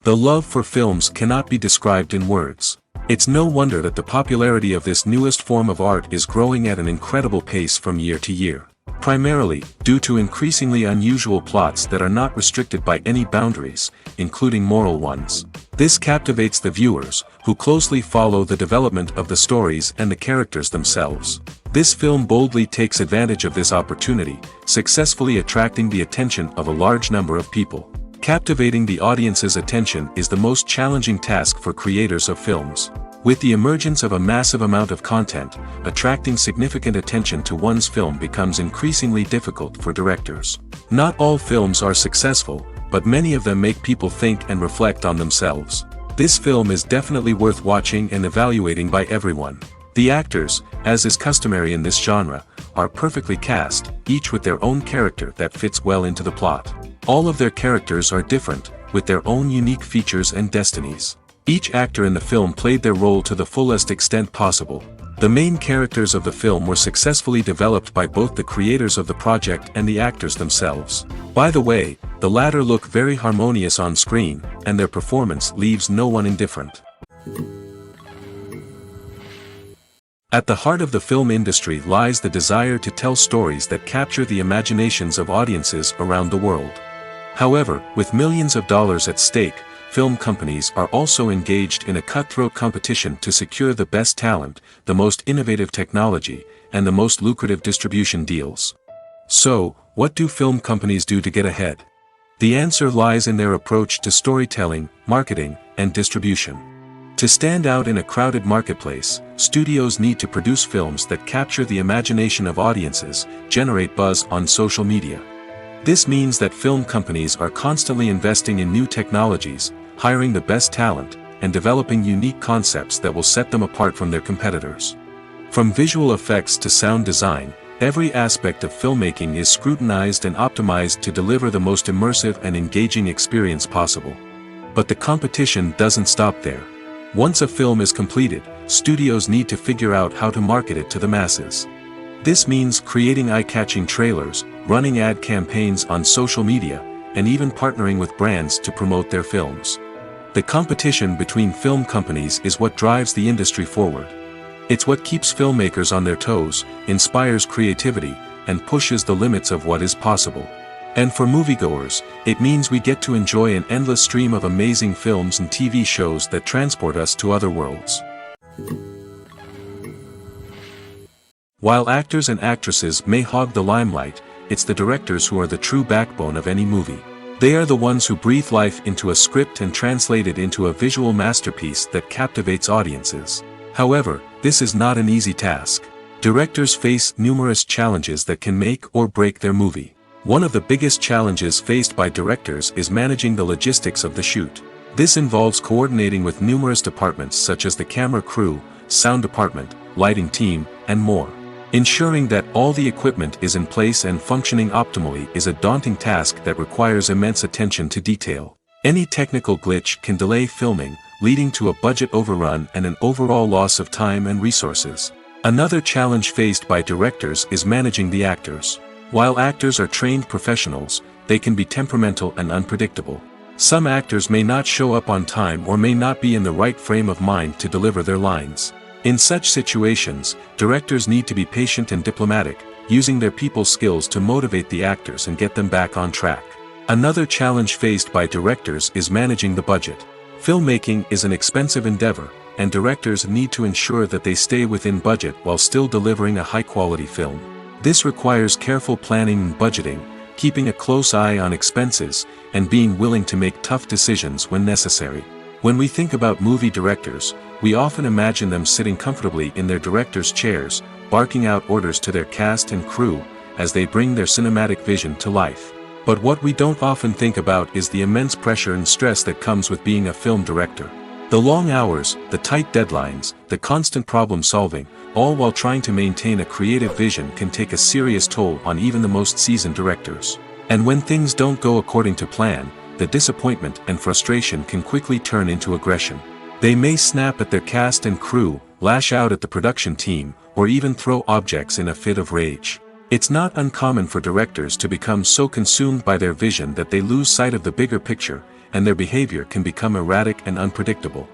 The love for films cannot be described in words. It's no wonder that the popularity of this newest form of art is growing at an incredible pace from year to year. Primarily, due to increasingly unusual plots that are not restricted by any boundaries, including moral ones. This captivates the viewers, who closely follow the development of the stories and the characters themselves. This film boldly takes advantage of this opportunity, successfully attracting the attention of a large number of people. Captivating the audience's attention is the most challenging task for creators of films. With the emergence of a massive amount of content, attracting significant attention to one's film becomes increasingly difficult for directors. Not all films are successful, but many of them make people think and reflect on themselves. This film is definitely worth watching and evaluating by everyone. The actors, as is customary in this genre, are perfectly cast, each with their own character that fits well into the plot. All of their characters are different, with their own unique features and destinies. Each actor in the film played their role to the fullest extent possible. The main characters of the film were successfully developed by both the creators of the project and the actors themselves. By the way, the latter look very harmonious on screen, and their performance leaves no one indifferent. At the heart of the film industry lies the desire to tell stories that capture the imaginations of audiences around the world. However, with millions of dollars at stake, film companies are also engaged in a cutthroat competition to secure the best talent, the most innovative technology, and the most lucrative distribution deals. So, what do film companies do to get ahead? The answer lies in their approach to storytelling, marketing, and distribution. To stand out in a crowded marketplace, studios need to produce films that capture the imagination of audiences, generate buzz on social media. This means that film companies are constantly investing in new technologies, hiring the best talent, and developing unique concepts that will set them apart from their competitors. From visual effects to sound design, every aspect of filmmaking is scrutinized and optimized to deliver the most immersive and engaging experience possible. But the competition doesn't stop there. Once a film is completed, studios need to figure out how to market it to the masses. This means creating eye-catching trailers, running ad campaigns on social media, and even partnering with brands to promote their films. The competition between film companies is what drives the industry forward. It's what keeps filmmakers on their toes, inspires creativity, and pushes the limits of what is possible. And for moviegoers, it means we get to enjoy an endless stream of amazing films and TV shows that transport us to other worlds. While actors and actresses may hog the limelight, it's the directors who are the true backbone of any movie. They are the ones who breathe life into a script and translate it into a visual masterpiece that captivates audiences. However, this is not an easy task. Directors face numerous challenges that can make or break their movie. One of the biggest challenges faced by directors is managing the logistics of the shoot. This involves coordinating with numerous departments such as the camera crew, sound department, lighting team, and more. Ensuring that all the equipment is in place and functioning optimally is a daunting task that requires immense attention to detail. Any technical glitch can delay filming, leading to a budget overrun and an overall loss of time and resources. Another challenge faced by directors is managing the actors. While actors are trained professionals, they can be temperamental and unpredictable. Some actors may not show up on time or may not be in the right frame of mind to deliver their lines. In such situations, directors need to be patient and diplomatic, using their people skills to motivate the actors and get them back on track. Another challenge faced by directors is managing the budget. Filmmaking is an expensive endeavor, and directors need to ensure that they stay within budget while still delivering a high-quality film. This requires careful planning and budgeting, keeping a close eye on expenses, and being willing to make tough decisions when necessary. When we think about movie directors, we often imagine them sitting comfortably in their director's chairs, barking out orders to their cast and crew, as they bring their cinematic vision to life. But what we don't often think about is the immense pressure and stress that comes with being a film director. The long hours, the tight deadlines, the constant problem solving, all while trying to maintain a creative vision can take a serious toll on even the most seasoned directors. And when things don't go according to plan, the disappointment and frustration can quickly turn into aggression. They may snap at their cast and crew, lash out at the production team, or even throw objects in a fit of rage. It's not uncommon for directors to become so consumed by their vision that they lose sight of the bigger picture, and their behavior can become erratic and unpredictable.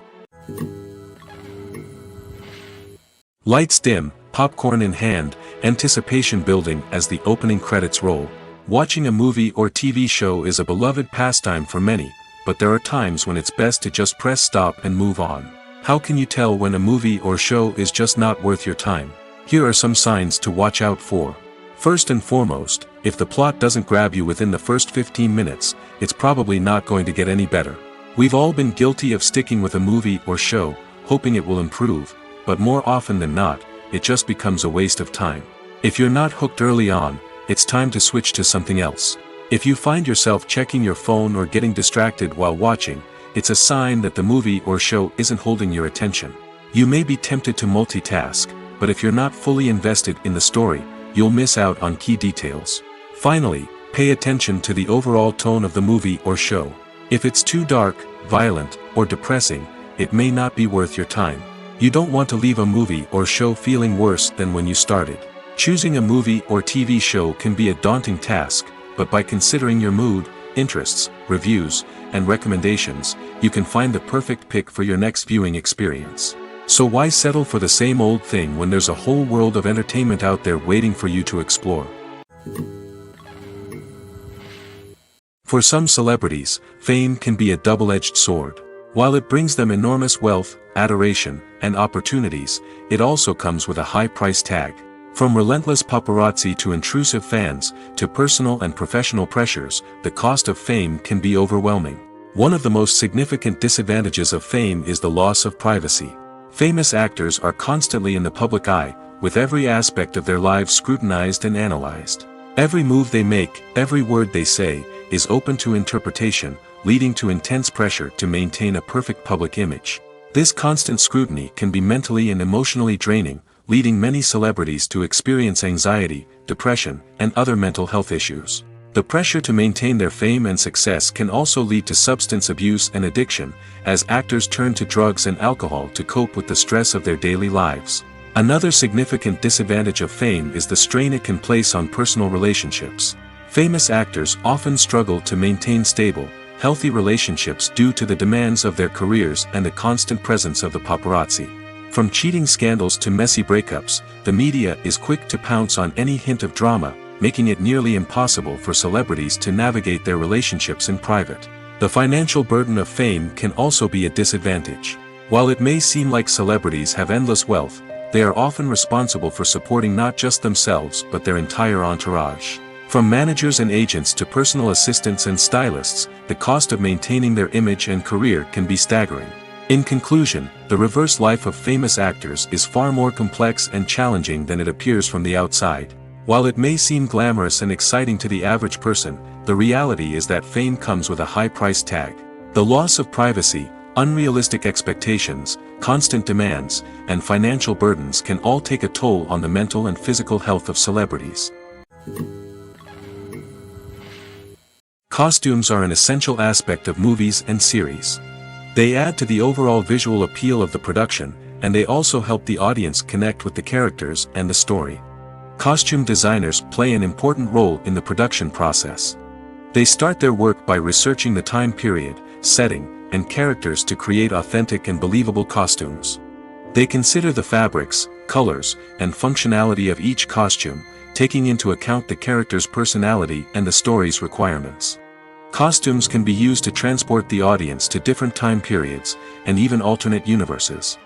Lights dim, popcorn in hand, anticipation building as the opening credits roll. Watching a movie or TV show is a beloved pastime for many, but there are times when it's best to just press stop and move on. How can you tell when a movie or show is just not worth your time? Here are some signs to watch out for. First and foremost, if the plot doesn't grab you within the first 15 minutes, it's probably not going to get any better. We've all been guilty of sticking with a movie or show, hoping it will improve, but more often than not, it just becomes a waste of time. If you're not hooked early on, it's time to switch to something else. If you find yourself checking your phone or getting distracted while watching, it's a sign that the movie or show isn't holding your attention. You may be tempted to multitask, but if you're not fully invested in the story, you'll miss out on key details. Finally, pay attention to the overall tone of the movie or show. If it's too dark, violent, or depressing, it may not be worth your time. You don't want to leave a movie or show feeling worse than when you started. Choosing a movie or TV show can be a daunting task, but by considering your mood, interests, reviews, and recommendations, you can find the perfect pick for your next viewing experience. So why settle for the same old thing when there's a whole world of entertainment out there waiting for you to explore? For some celebrities, fame can be a double-edged sword. While it brings them enormous wealth, adoration, and opportunities, it also comes with a high price tag. From relentless paparazzi to intrusive fans, to personal and professional pressures, the cost of fame can be overwhelming. One of the most significant disadvantages of fame is the loss of privacy. Famous actors are constantly in the public eye, with every aspect of their lives scrutinized and analyzed. Every move they make, every word they say, is open to interpretation, leading to intense pressure to maintain a perfect public image. This constant scrutiny can be mentally and emotionally draining, leading many celebrities to experience anxiety, depression, and other mental health issues. The pressure to maintain their fame and success can also lead to substance abuse and addiction, as actors turn to drugs and alcohol to cope with the stress of their daily lives. Another significant disadvantage of fame is the strain it can place on personal relationships. Famous actors often struggle to maintain stable, healthy relationships due to the demands of their careers and the constant presence of the paparazzi. From cheating scandals to messy breakups, the media is quick to pounce on any hint of drama, making it nearly impossible for celebrities to navigate their relationships in private. The financial burden of fame can also be a disadvantage. While it may seem like celebrities have endless wealth, they are often responsible for supporting not just themselves but their entire entourage. From managers and agents to personal assistants and stylists, the cost of maintaining their image and career can be staggering. In conclusion, the reverse life of famous actors is far more complex and challenging than it appears from the outside. While it may seem glamorous and exciting to the average person, the reality is that fame comes with a high price tag. The loss of privacy, unrealistic expectations, constant demands, and financial burdens can all take a toll on the mental and physical health of celebrities. Costumes are an essential aspect of movies and series. They add to the overall visual appeal of the production, and they also help the audience connect with the characters and the story. Costume designers play an important role in the production process. They start their work by researching the time period, setting, and characters to create authentic and believable costumes. They consider the fabrics, colors, and functionality of each costume, taking into account the character's personality and the story's requirements. Costumes can be used to transport the audience to different time periods, and even alternate universes.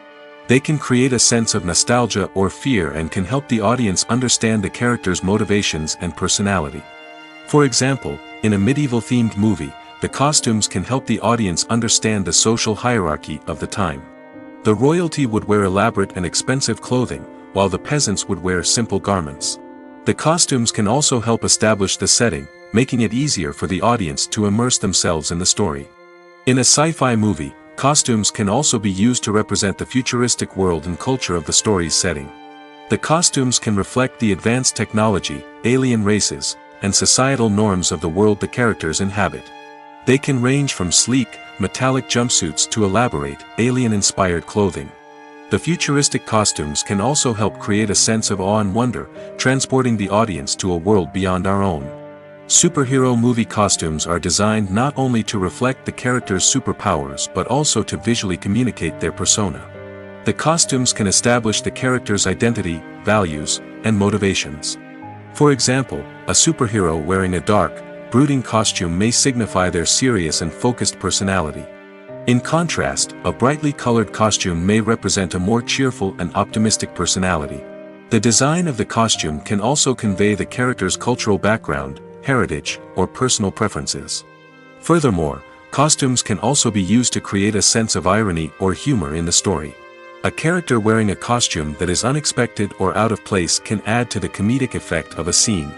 They can create a sense of nostalgia or fear and can help the audience understand the character's motivations and personality. For example, in a medieval-themed movie, the costumes can help the audience understand the social hierarchy of the time. The royalty would wear elaborate and expensive clothing, while the peasants would wear simple garments. The costumes can also help establish the setting, making it easier for the audience to immerse themselves in the story. In a sci-fi movie, costumes can also be used to represent the futuristic world and culture of the story's setting. The costumes can reflect the advanced technology, alien races, and societal norms of the world the characters inhabit. They can range from sleek, metallic jumpsuits to elaborate, alien-inspired clothing. The futuristic costumes can also help create a sense of awe and wonder, transporting the audience to a world beyond our own. Superhero movie costumes are designed not only to reflect the character's superpowers but also to visually communicate their persona. The costumes can establish the character's identity, values, and motivations. For example, a superhero wearing a dark, brooding costume may signify their serious and focused personality. In contrast, a brightly colored costume may represent a more cheerful and optimistic personality. The design of the costume can also convey the character's cultural background, heritage, or personal preferences. Furthermore, costumes can also be used to create a sense of irony or humor in the story. A character wearing a costume that is unexpected or out of place can add to the comedic effect of a scene.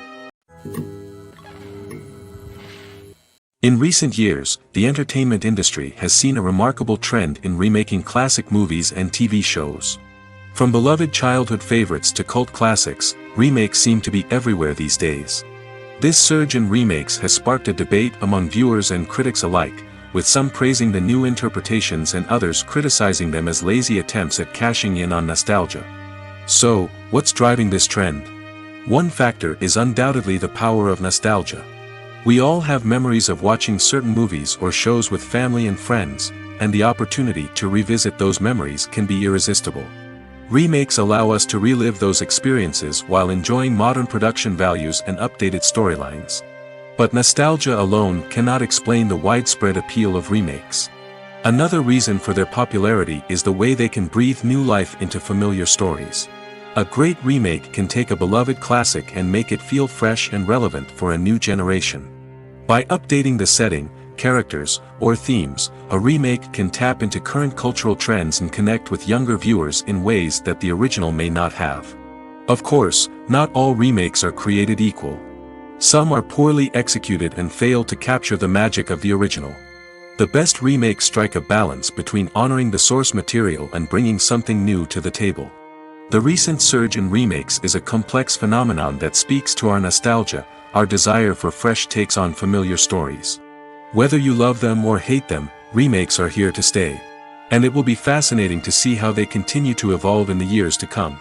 In recent years, the entertainment industry has seen a remarkable trend in remaking classic movies and TV shows. From beloved childhood favorites to cult classics, remakes seem to be everywhere these days. This surge in remakes has sparked a debate among viewers and critics alike, with some praising the new interpretations and others criticizing them as lazy attempts at cashing in on nostalgia. So, what's driving this trend? One factor is undoubtedly the power of nostalgia. We all have memories of watching certain movies or shows with family and friends, and the opportunity to revisit those memories can be irresistible. Remakes allow us to relive those experiences while enjoying modern production values and updated storylines. But nostalgia alone cannot explain the widespread appeal of remakes. Another reason for their popularity is the way they can breathe new life into familiar stories. A great remake can take a beloved classic and make it feel fresh and relevant for a new generation. By updating the setting, characters, or themes, a remake can tap into current cultural trends and connect with younger viewers in ways that the original may not have. Of course, not all remakes are created equal. Some are poorly executed and fail to capture the magic of the original. The best remakes strike a balance between honoring the source material and bringing something new to the table. The recent surge in remakes is a complex phenomenon that speaks to our nostalgia, our desire for fresh takes on familiar stories. Whether you love them or hate them, remakes are here to stay. And it will be fascinating to see how they continue to evolve in the years to come.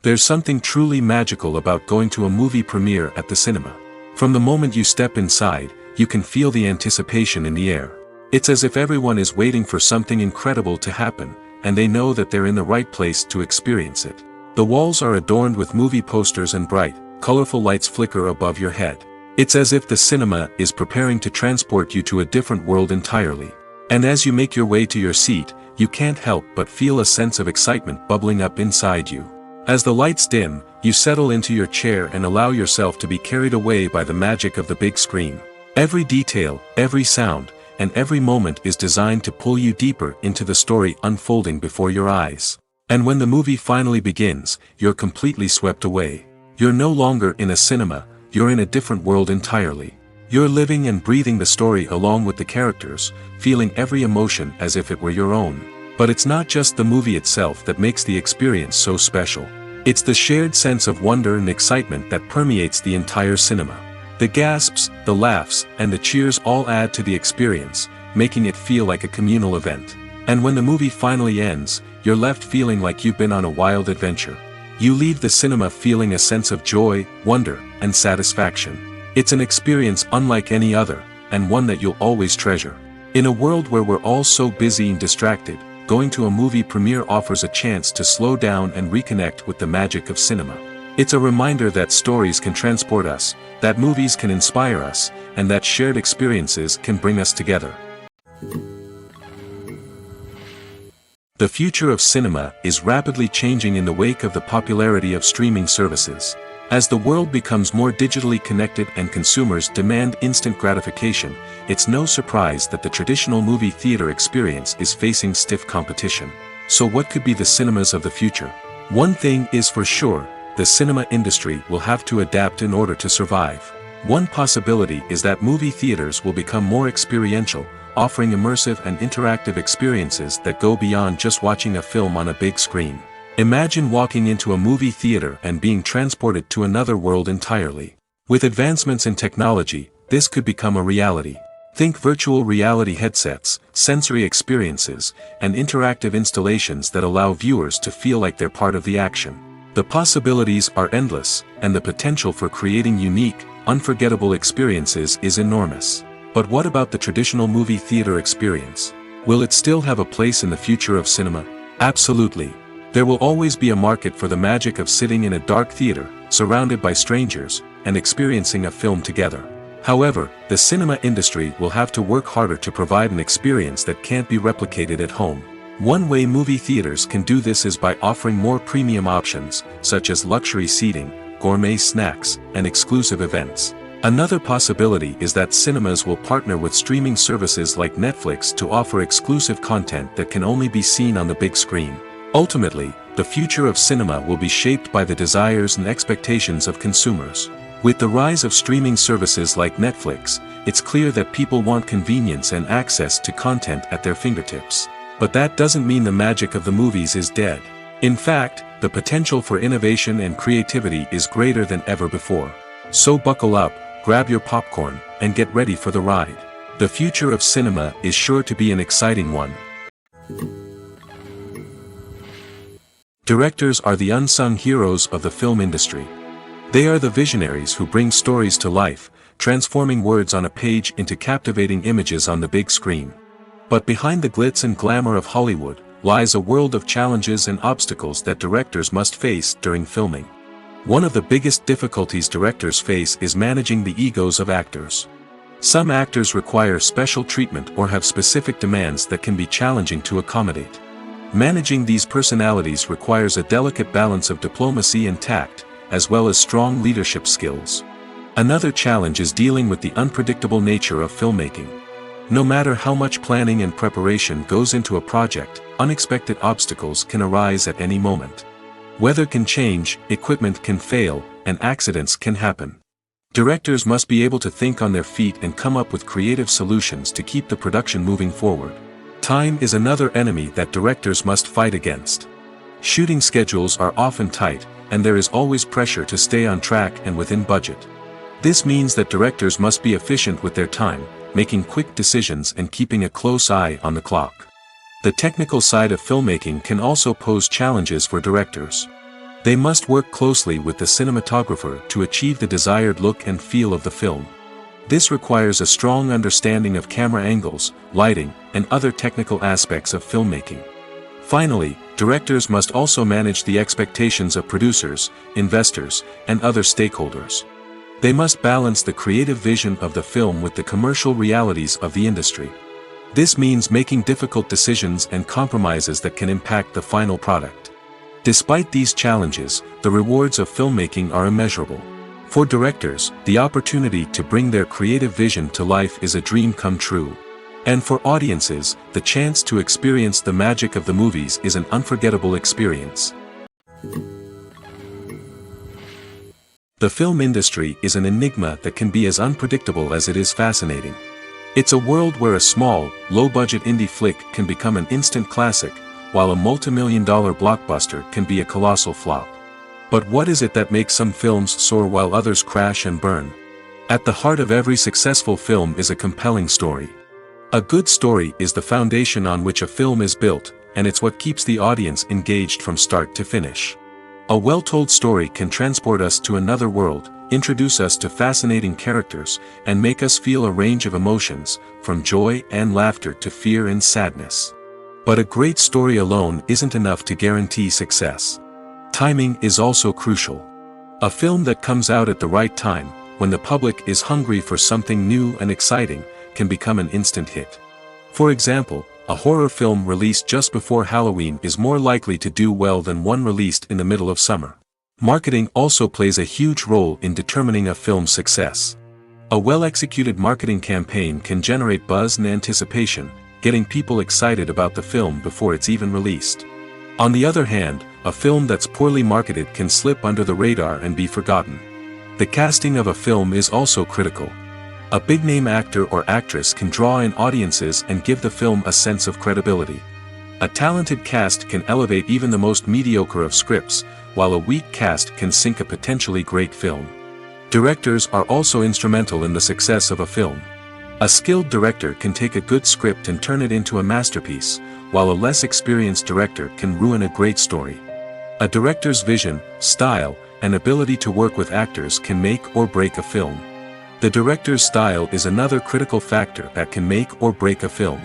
There's something truly magical about going to a movie premiere at the cinema. From the moment you step inside, you can feel the anticipation in the air. It's as if everyone is waiting for something incredible to happen, and they know that they're in the right place to experience it. The walls are adorned with movie posters and bright, colorful lights flicker above your head. It's as if the cinema is preparing to transport you to a different world entirely. And as you make your way to your seat, you can't help but feel a sense of excitement bubbling up inside you. As the lights dim, you settle into your chair and allow yourself to be carried away by the magic of the big screen. Every detail, every sound, and every moment is designed to pull you deeper into the story unfolding before your eyes. And when the movie finally begins, you're completely swept away. You're no longer in a cinema, you're in a different world entirely. You're living and breathing the story along with the characters, feeling every emotion as if it were your own. But it's not just the movie itself that makes the experience so special. It's the shared sense of wonder and excitement that permeates the entire cinema. The gasps, the laughs, and the cheers all add to the experience, making it feel like a communal event. And when the movie finally ends, you're left feeling like you've been on a wild adventure. You leave the cinema feeling a sense of joy, wonder, and satisfaction. It's an experience unlike any other, and one that you'll always treasure. In a world where we're all so busy and distracted, going to a movie premiere offers a chance to slow down and reconnect with the magic of cinema. It's a reminder that stories can transport us, that movies can inspire us, and that shared experiences can bring us together. The future of cinema is rapidly changing in the wake of the popularity of streaming services. As the world becomes more digitally connected and consumers demand instant gratification, it's no surprise that the traditional movie theater experience is facing stiff competition. So what could be the cinemas of the future? One thing is for sure, the cinema industry will have to adapt in order to survive. One possibility is that movie theaters will become more experiential, offering immersive and interactive experiences that go beyond just watching a film on a big screen. Imagine walking into a movie theater and being transported to another world entirely. With advancements in technology, this could become a reality. Think virtual reality headsets, sensory experiences, and interactive installations that allow viewers to feel like they're part of the action. The possibilities are endless, and the potential for creating unique, unforgettable experiences is enormous. But what about the traditional movie theater experience? Will it still have a place in the future of cinema? Absolutely. There will always be a market for the magic of sitting in a dark theater, surrounded by strangers, and experiencing a film together. However, the cinema industry will have to work harder to provide an experience that can't be replicated at home. One way movie theaters can do this is by offering more premium options, such as luxury seating, gourmet snacks, and exclusive events. Another possibility is that cinemas will partner with streaming services like Netflix to offer exclusive content that can only be seen on the big screen. Ultimately, the future of cinema will be shaped by the desires and expectations of consumers. With the rise of streaming services like Netflix, it's clear that people want convenience and access to content at their fingertips. But that doesn't mean the magic of the movies is dead. In fact, the potential for innovation and creativity is greater than ever before. So buckle up, grab your popcorn, and get ready for the ride. The future of cinema is sure to be an exciting one. Directors are the unsung heroes of the film industry. They are the visionaries who bring stories to life, transforming words on a page into captivating images on the big screen. But behind the glitz and glamour of Hollywood, lies a world of challenges and obstacles that directors must face during filming. One of the biggest difficulties directors face is managing the egos of actors. Some actors require special treatment or have specific demands that can be challenging to accommodate. Managing these personalities requires a delicate balance of diplomacy and tact, as well as strong leadership skills. Another challenge is dealing with the unpredictable nature of filmmaking. No matter how much planning and preparation goes into a project, unexpected obstacles can arise at any moment. Weather can change, equipment can fail, and accidents can happen. Directors must be able to think on their feet and come up with creative solutions to keep the production moving forward. Time is another enemy that directors must fight against. Shooting schedules are often tight, and there is always pressure to stay on track and within budget. This means that directors must be efficient with their time, making quick decisions and keeping a close eye on the clock. The technical side of filmmaking can also pose challenges for directors. They must work closely with the cinematographer to achieve the desired look and feel of the film. This requires a strong understanding of camera angles, lighting, and other technical aspects of filmmaking. Finally, directors must also manage the expectations of producers, investors, and other stakeholders. They must balance the creative vision of the film with the commercial realities of the industry. This means making difficult decisions and compromises that can impact the final product. Despite these challenges, the rewards of filmmaking are immeasurable. For directors, the opportunity to bring their creative vision to life is a dream come true. And for audiences, the chance to experience the magic of the movies is an unforgettable experience. The film industry is an enigma that can be as unpredictable as it is fascinating. It's a world where a small, low-budget indie flick can become an instant classic, while a multi-million-dollar blockbuster can be a colossal flop. But what is it that makes some films soar while others crash and burn? At the heart of every successful film is a compelling story. A good story is the foundation on which a film is built, and it's what keeps the audience engaged from start to finish. A well-told story can transport us to another world, introduce us to fascinating characters, and make us feel a range of emotions, from joy and laughter to fear and sadness. But a great story alone isn't enough to guarantee success. Timing is also crucial. A film that comes out at the right time, when the public is hungry for something new and exciting, can become an instant hit. For example, a horror film released just before Halloween is more likely to do well than one released in the middle of summer. Marketing also plays a huge role in determining a film's success. A well-executed marketing campaign can generate buzz and anticipation, getting people excited about the film before it's even released. On the other hand, a film that's poorly marketed can slip under the radar and be forgotten. The casting of a film is also critical. A big-name actor or actress can draw in audiences and give the film a sense of credibility. A talented cast can elevate even the most mediocre of scripts, while a weak cast can sink a potentially great film. Directors are also instrumental in the success of a film. A skilled director can take a good script and turn it into a masterpiece, while a less experienced director can ruin a great story. A director's vision, style, and ability to work with actors can make or break a film. The director's style is another critical factor that can make or break a film.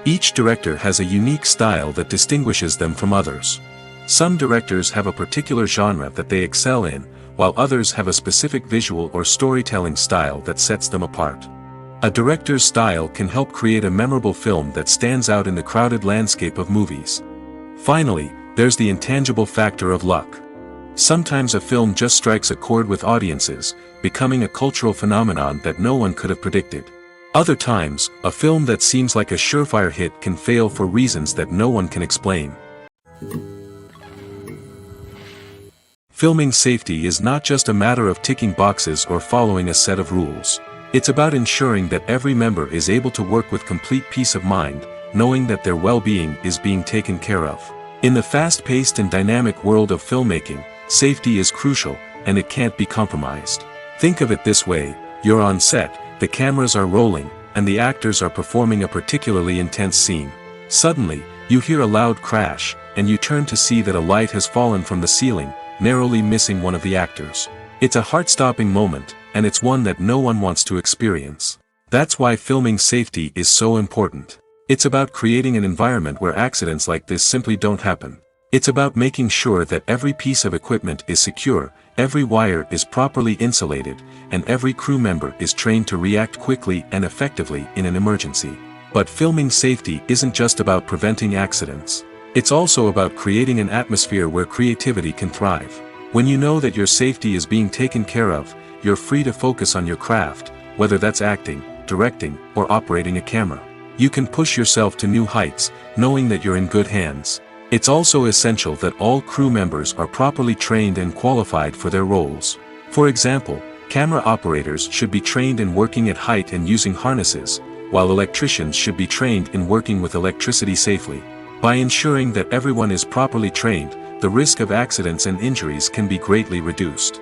Each director has a unique style that distinguishes them from others. Some directors have a particular genre that they excel in, while others have a specific visual or storytelling style that sets them apart. A director's style can help create a memorable film that stands out in the crowded landscape of movies. Finally, there's the intangible factor of luck. Sometimes a film just strikes a chord with audiences, becoming a cultural phenomenon that no one could have predicted. Other times, a film that seems like a surefire hit can fail for reasons that no one can explain. Filming safety is not just a matter of ticking boxes or following a set of rules. It's about ensuring that every member is able to work with complete peace of mind, knowing that their well-being is being taken care of. In the fast-paced and dynamic world of filmmaking, safety is crucial, and it can't be compromised. Think of it this way: you're on set, the cameras are rolling, and the actors are performing a particularly intense scene. Suddenly, you hear a loud crash, and you turn to see that a light has fallen from the ceiling, narrowly missing one of the actors. It's a heart-stopping moment, and it's one that no one wants to experience. That's why filming safety is so important. It's about creating an environment where accidents like this simply don't happen. It's about making sure that every piece of equipment is secure, every wire is properly insulated, and every crew member is trained to react quickly and effectively in an emergency. But filming safety isn't just about preventing accidents. It's also about creating an atmosphere where creativity can thrive. When you know that your safety is being taken care of, you're free to focus on your craft, whether that's acting, directing, or operating a camera. You can push yourself to new heights, knowing that you're in good hands. It's also essential that all crew members are properly trained and qualified for their roles. For example, camera operators should be trained in working at height and using harnesses, while electricians should be trained in working with electricity safely. By ensuring that everyone is properly trained, the risk of accidents and injuries can be greatly reduced.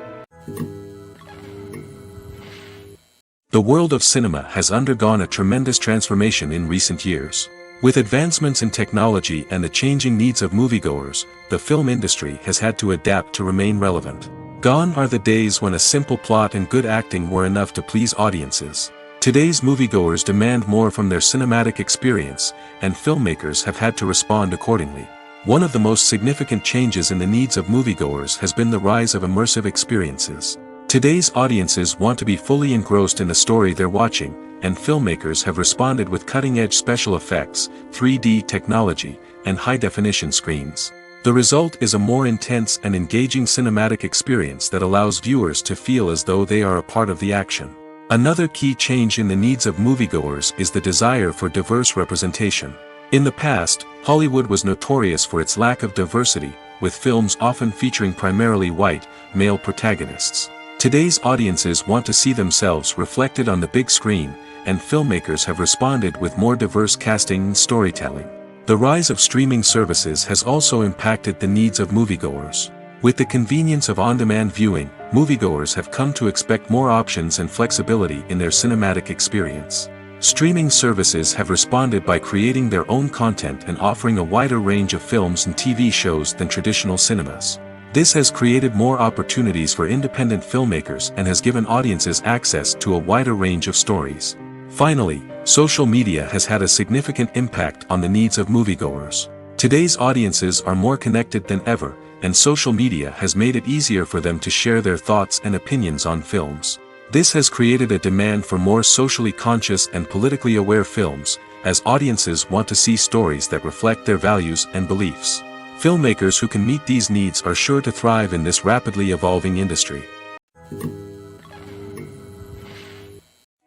The world of cinema has undergone a tremendous transformation in recent years. With advancements in technology and the changing needs of moviegoers, the film industry has had to adapt to remain relevant. Gone are the days when a simple plot and good acting were enough to please audiences. Today's moviegoers demand more from their cinematic experience, and filmmakers have had to respond accordingly. One of the most significant changes in the needs of moviegoers has been the rise of immersive experiences. Today's audiences want to be fully engrossed in the story they're watching, and filmmakers have responded with cutting-edge special effects, 3D technology, and high-definition screens. The result is a more intense and engaging cinematic experience that allows viewers to feel as though they are a part of the action. Another key change in the needs of moviegoers is the desire for diverse representation. In the past, Hollywood was notorious for its lack of diversity, with films often featuring primarily white, male protagonists. Today's audiences want to see themselves reflected on the big screen, and filmmakers have responded with more diverse casting and storytelling. The rise of streaming services has also impacted the needs of moviegoers. With the convenience of on-demand viewing, moviegoers have come to expect more options and flexibility in their cinematic experience. Streaming services have responded by creating their own content and offering a wider range of films and TV shows than traditional cinemas. This has created more opportunities for independent filmmakers and has given audiences access to a wider range of stories. Finally, social media has had a significant impact on the needs of moviegoers. Today's audiences are more connected than ever, and social media has made it easier for them to share their thoughts and opinions on films. This has created a demand for more socially conscious and politically aware films, as audiences want to see stories that reflect their values and beliefs. Filmmakers who can meet these needs are sure to thrive in this rapidly evolving industry.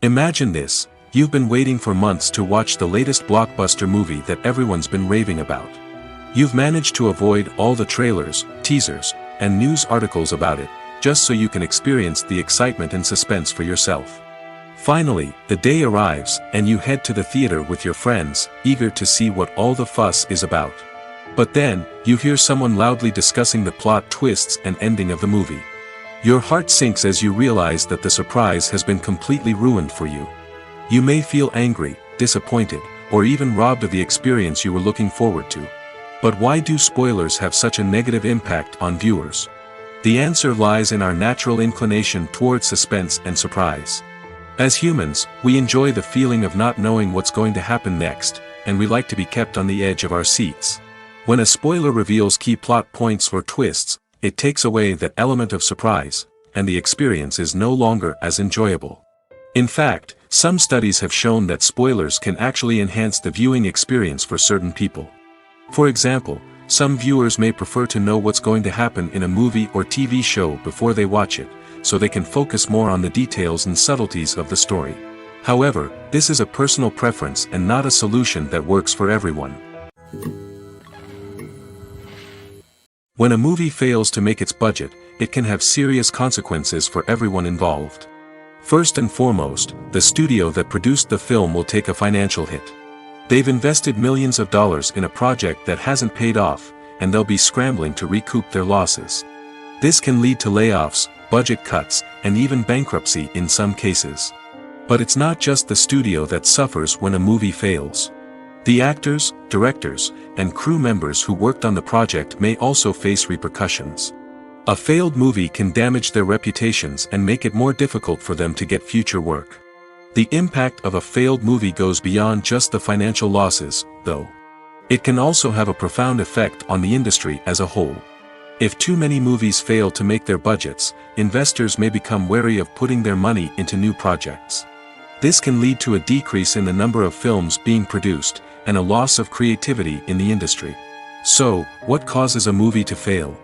Imagine this: you've been waiting for months to watch the latest blockbuster movie that everyone's been raving about. You've managed to avoid all the trailers, teasers, and news articles about it, just so you can experience the excitement and suspense for yourself. Finally, the day arrives, and you head to the theater with your friends, eager to see what all the fuss is about. But then, you hear someone loudly discussing the plot twists and ending of the movie. Your heart sinks as you realize that the surprise has been completely ruined for you. You may feel angry, disappointed, or even robbed of the experience you were looking forward to. But why do spoilers have such a negative impact on viewers? The answer lies in our natural inclination toward suspense and surprise. As humans, we enjoy the feeling of not knowing what's going to happen next, and we like to be kept on the edge of our seats. When a spoiler reveals key plot points or twists, it takes away that element of surprise, and the experience is no longer as enjoyable. In fact, some studies have shown that spoilers can actually enhance the viewing experience for certain people. For example, some viewers may prefer to know what's going to happen in a movie or TV show before they watch it, so they can focus more on the details and subtleties of the story. However, this is a personal preference and not a solution that works for everyone. When a movie fails to make its budget, it can have serious consequences for everyone involved. First and foremost, the studio that produced the film will take a financial hit. They've invested millions of dollars in a project that hasn't paid off, and they'll be scrambling to recoup their losses. This can lead to layoffs, budget cuts, and even bankruptcy in some cases. But it's not just the studio that suffers when a movie fails. The actors, directors, and crew members who worked on the project may also face repercussions. A failed movie can damage their reputations and make it more difficult for them to get future work. The impact of a failed movie goes beyond just the financial losses, though. It can also have a profound effect on the industry as a whole. If too many movies fail to make their budgets, investors may become wary of putting their money into new projects. This can lead to a decrease in the number of films being produced, and a loss of creativity in the industry. So, what causes a movie to fail?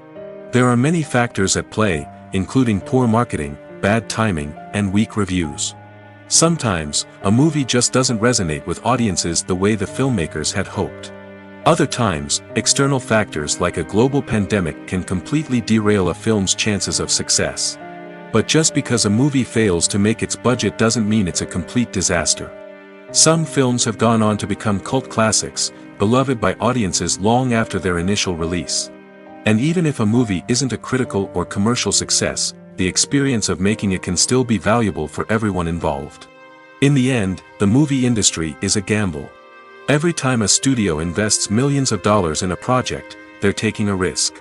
There are many factors at play, including poor marketing, bad timing, and weak reviews. Sometimes, a movie just doesn't resonate with audiences the way the filmmakers had hoped. Other times, external factors like a global pandemic can completely derail a film's chances of success. But just because a movie fails to make its budget doesn't mean it's a complete disaster. Some films have gone on to become cult classics, beloved by audiences long after their initial release. And even if a movie isn't a critical or commercial success, the experience of making it can still be valuable for everyone involved. In the end, the movie industry is a gamble. Every time a studio invests millions of dollars in a project, they're taking a risk.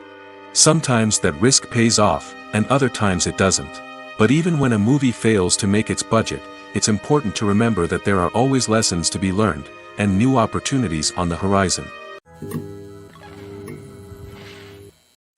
Sometimes that risk pays off, and other times it doesn't. But even when a movie fails to make its budget, it's important to remember that there are always lessons to be learned, and new opportunities on the horizon.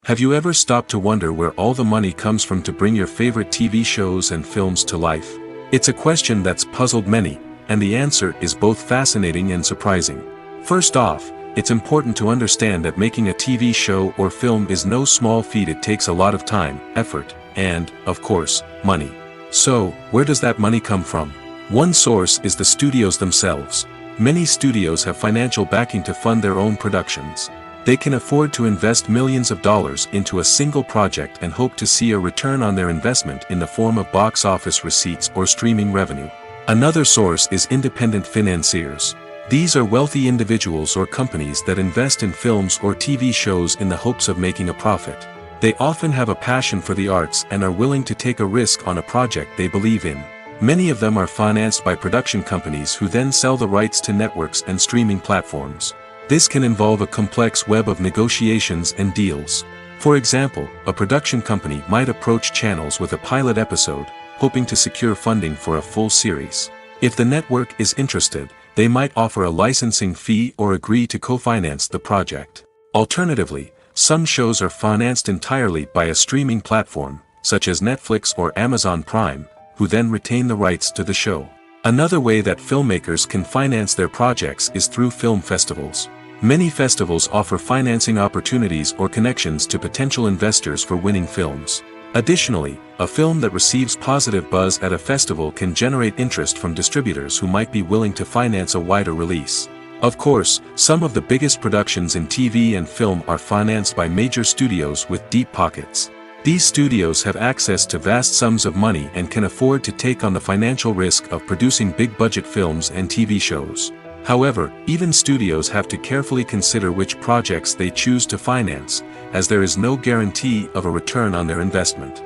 Have you ever stopped to wonder where all the money comes from to bring your favorite TV shows and films to life? It's a question that's puzzled many, and the answer is both fascinating and surprising. First off, it's important to understand that making a TV show or film is no small feat. It takes a lot of time, effort, and, of course, money. So, where does that money come from? One source is the studios themselves. Many studios have financial backing to fund their own productions. They can afford to invest millions of dollars into a single project and hope to see a return on their investment in the form of box office receipts or streaming revenue. Another source is independent financiers. These are wealthy individuals or companies that invest in films or TV shows in the hopes of making a profit. They often have a passion for the arts and are willing to take a risk on a project they believe in. Many of them are financed by production companies who then sell the rights to networks and streaming platforms. This can involve a complex web of negotiations and deals. For example, a production company might approach channels with a pilot episode, hoping to secure funding for a full series. If the network is interested, they might offer a licensing fee or agree to co-finance the project. Alternatively, some shows are financed entirely by a streaming platform, such as Netflix or Amazon Prime, who then retain the rights to the show. Another way that filmmakers can finance their projects is through film festivals. Many festivals offer financing opportunities or connections to potential investors for winning films. Additionally, a film that receives positive buzz at a festival can generate interest from distributors who might be willing to finance a wider release. Of course, some of the biggest productions in TV and film are financed by major studios with deep pockets. These studios have access to vast sums of money and can afford to take on the financial risk of producing big-budget films and TV shows. However, even studios have to carefully consider which projects they choose to finance, as there is no guarantee of a return on their investment.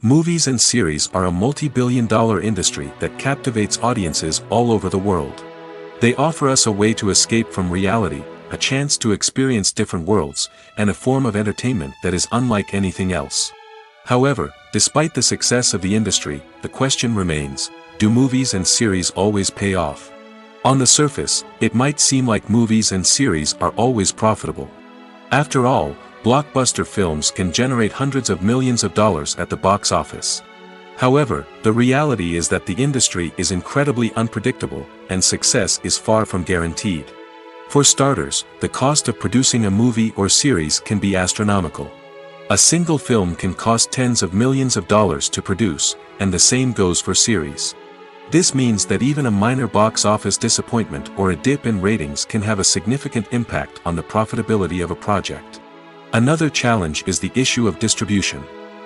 Movies and series are a multi-billion-dollar industry that captivates audiences all over the world. They offer us a way to escape from reality, a chance to experience different worlds, and a form of entertainment that is unlike anything else. However, despite the success of the industry, the question remains, do movies and series always pay off? On the surface, it might seem like movies and series are always profitable. After all, blockbuster films can generate hundreds of millions of dollars at the box office. However, the reality is that the industry is incredibly unpredictable, and success is far from guaranteed. For starters, the cost of producing a movie or series can be astronomical. A single film can cost tens of millions of dollars to produce, and the same goes for series. This means that even a minor box office disappointment or a dip in ratings can have a significant impact on the profitability of a project. Another challenge is the issue of distribution.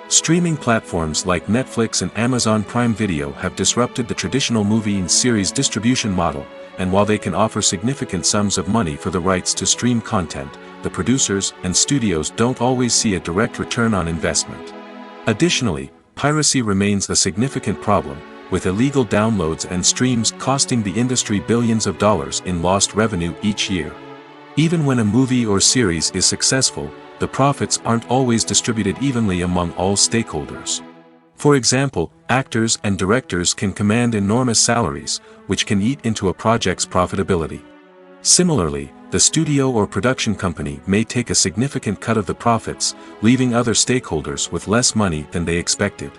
Streaming platforms like Netflix and Amazon Prime Video have disrupted the traditional movie and series distribution model, and while they can offer significant sums of money for the rights to stream content, the producers and studios don't always see a direct return on investment. Additionally, piracy remains a significant problem, with illegal downloads and streams costing the industry billions of dollars in lost revenue each year. Even when a movie or series is successful, the profits aren't always distributed evenly among all stakeholders. For example, actors and directors can command enormous salaries, which can eat into a project's profitability. Similarly, the studio or production company may take a significant cut of the profits, leaving other stakeholders with less money than they expected.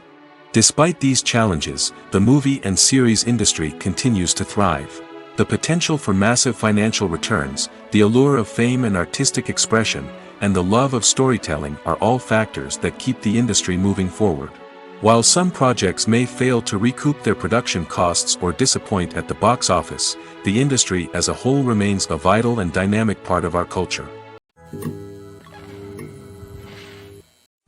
Despite these challenges, the movie and series industry continues to thrive. The potential for massive financial returns, the allure of fame and artistic expression, and the love of storytelling are all factors that keep the industry moving forward. While some projects may fail to recoup their production costs or disappoint at the box office, the industry as a whole remains a vital and dynamic part of our culture.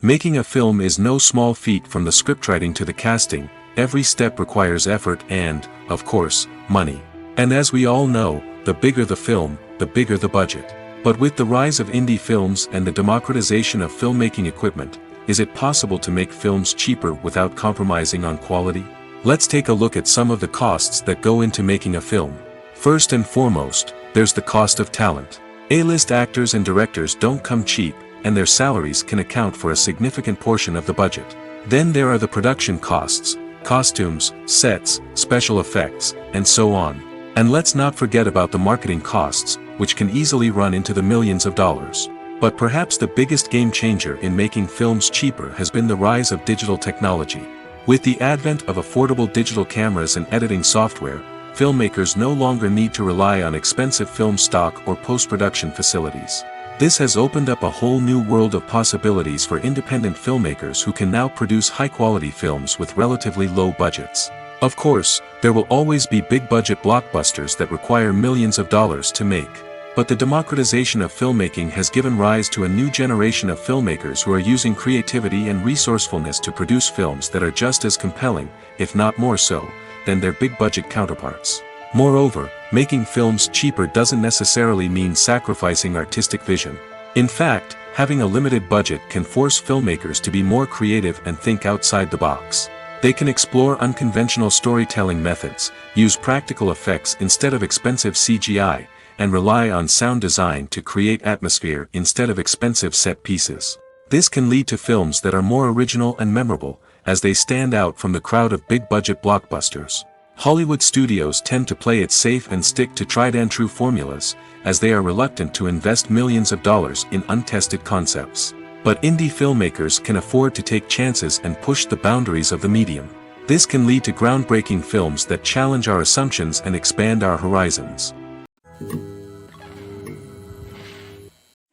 Making a film is no small feat. From the scriptwriting to the casting, every step requires effort and, of course, money. And as we all know, the bigger the film, the bigger the budget. But with the rise of indie films and the democratization of filmmaking equipment, is it possible to make films cheaper without compromising on quality? Let's take a look at some of the costs that go into making a film. First and foremost, there's the cost of talent. A-list actors and directors don't come cheap, and their salaries can account for a significant portion of the budget. Then there are the production costs, costumes, sets, special effects, and so on. And let's not forget about the marketing costs, which can easily run into the millions of dollars. But perhaps the biggest game changer in making films cheaper has been the rise of digital technology. With the advent of affordable digital cameras and editing software, filmmakers no longer need to rely on expensive film stock or post-production facilities. This has opened up a whole new world of possibilities for independent filmmakers who can now produce high-quality films with relatively low budgets. Of course, there will always be big-budget blockbusters that require millions of dollars to make. But the democratization of filmmaking has given rise to a new generation of filmmakers who are using creativity and resourcefulness to produce films that are just as compelling, if not more so, than their big-budget counterparts. Moreover, making films cheaper doesn't necessarily mean sacrificing artistic vision. In fact, having a limited budget can force filmmakers to be more creative and think outside the box. They can explore unconventional storytelling methods, use practical effects instead of expensive CGI, and rely on sound design to create atmosphere instead of expensive set pieces. This can lead to films that are more original and memorable, as they stand out from the crowd of big-budget blockbusters. Hollywood studios tend to play it safe and stick to tried-and-true formulas, as they are reluctant to invest millions of dollars in untested concepts. But indie filmmakers can afford to take chances and push the boundaries of the medium. This can lead to groundbreaking films that challenge our assumptions and expand our horizons.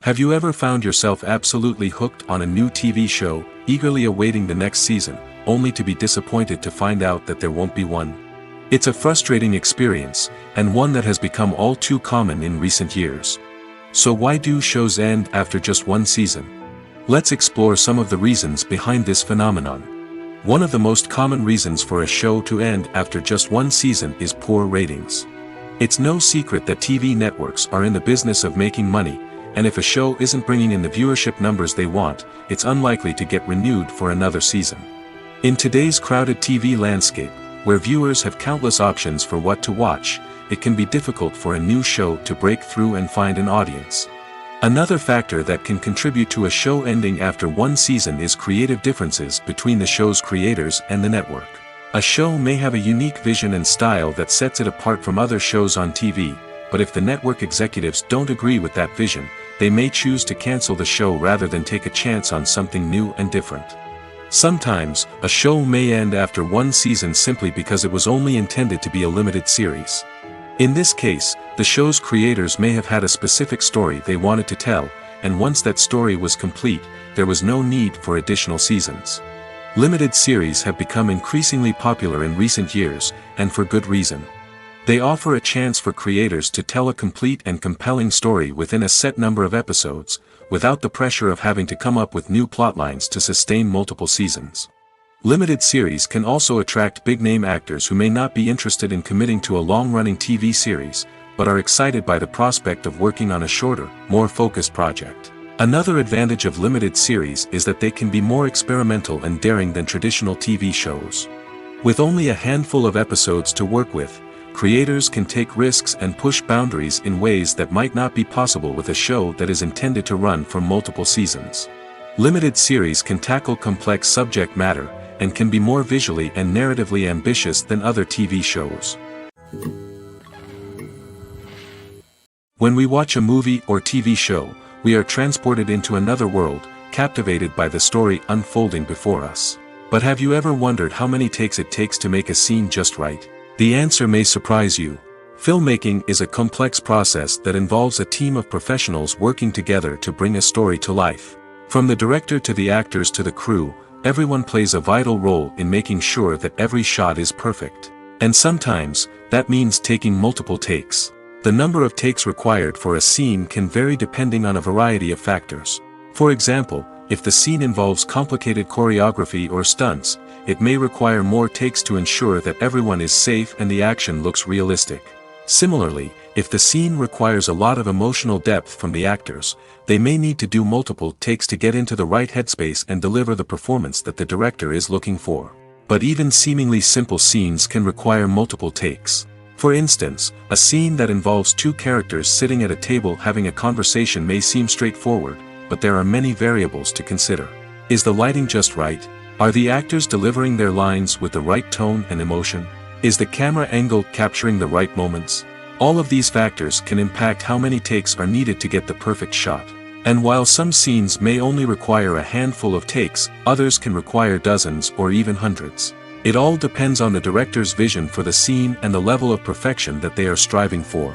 Have you ever found yourself absolutely hooked on a new TV show, eagerly awaiting the next season, only to be disappointed to find out that there won't be one? It's a frustrating experience, and one that has become all too common in recent years. So why do shows end after just one season? Let's explore some of the reasons behind this phenomenon. One of the most common reasons for a show to end after just one season is poor ratings. It's no secret that TV networks are in the business of making money, and if a show isn't bringing in the viewership numbers they want, it's unlikely to get renewed for another season. In today's crowded TV landscape, where viewers have countless options for what to watch, it can be difficult for a new show to break through and find an audience. Another factor that can contribute to a show ending after one season is creative differences between the show's creators and the network. A show may have a unique vision and style that sets it apart from other shows on TV, but if the network executives don't agree with that vision, they may choose to cancel the show rather than take a chance on something new and different. Sometimes, a show may end after one season simply because it was only intended to be a limited series. In this case, the show's creators may have had a specific story they wanted to tell, and once that story was complete, there was no need for additional seasons. Limited series have become increasingly popular in recent years, and for good reason. They offer a chance for creators to tell a complete and compelling story within a set number of episodes, without the pressure of having to come up with new plotlines to sustain multiple seasons. Limited series can also attract big-name actors who may not be interested in committing to a long-running TV series, but are excited by the prospect of working on a shorter, more focused project. Another advantage of limited series is that they can be more experimental and daring than traditional TV shows. With only a handful of episodes to work with, creators can take risks and push boundaries in ways that might not be possible with a show that is intended to run for multiple seasons. Limited series can tackle complex subject matter, and can be more visually and narratively ambitious than other TV shows. When we watch a movie or TV show, we are transported into another world, captivated by the story unfolding before us. But have you ever wondered how many takes it takes to make a scene just right? The answer may surprise you. Filmmaking is a complex process that involves a team of professionals working together to bring a story to life. From the director to the actors to the crew, everyone plays a vital role in making sure that every shot is perfect. And sometimes, that means taking multiple takes. The number of takes required for a scene can vary depending on a variety of factors. For example, if the scene involves complicated choreography or stunts, it may require more takes to ensure that everyone is safe and the action looks realistic. Similarly, if the scene requires a lot of emotional depth from the actors, they may need to do multiple takes to get into the right headspace and deliver the performance that the director is looking for. But even seemingly simple scenes can require multiple takes. For instance, a scene that involves two characters sitting at a table having a conversation may seem straightforward, but there are many variables to consider. Is the lighting just right? Are the actors delivering their lines with the right tone and emotion? Is the camera angle capturing the right moments? All of these factors can impact how many takes are needed to get the perfect shot. And while some scenes may only require a handful of takes, others can require dozens or even hundreds. It all depends on the director's vision for the scene and the level of perfection that they are striving for.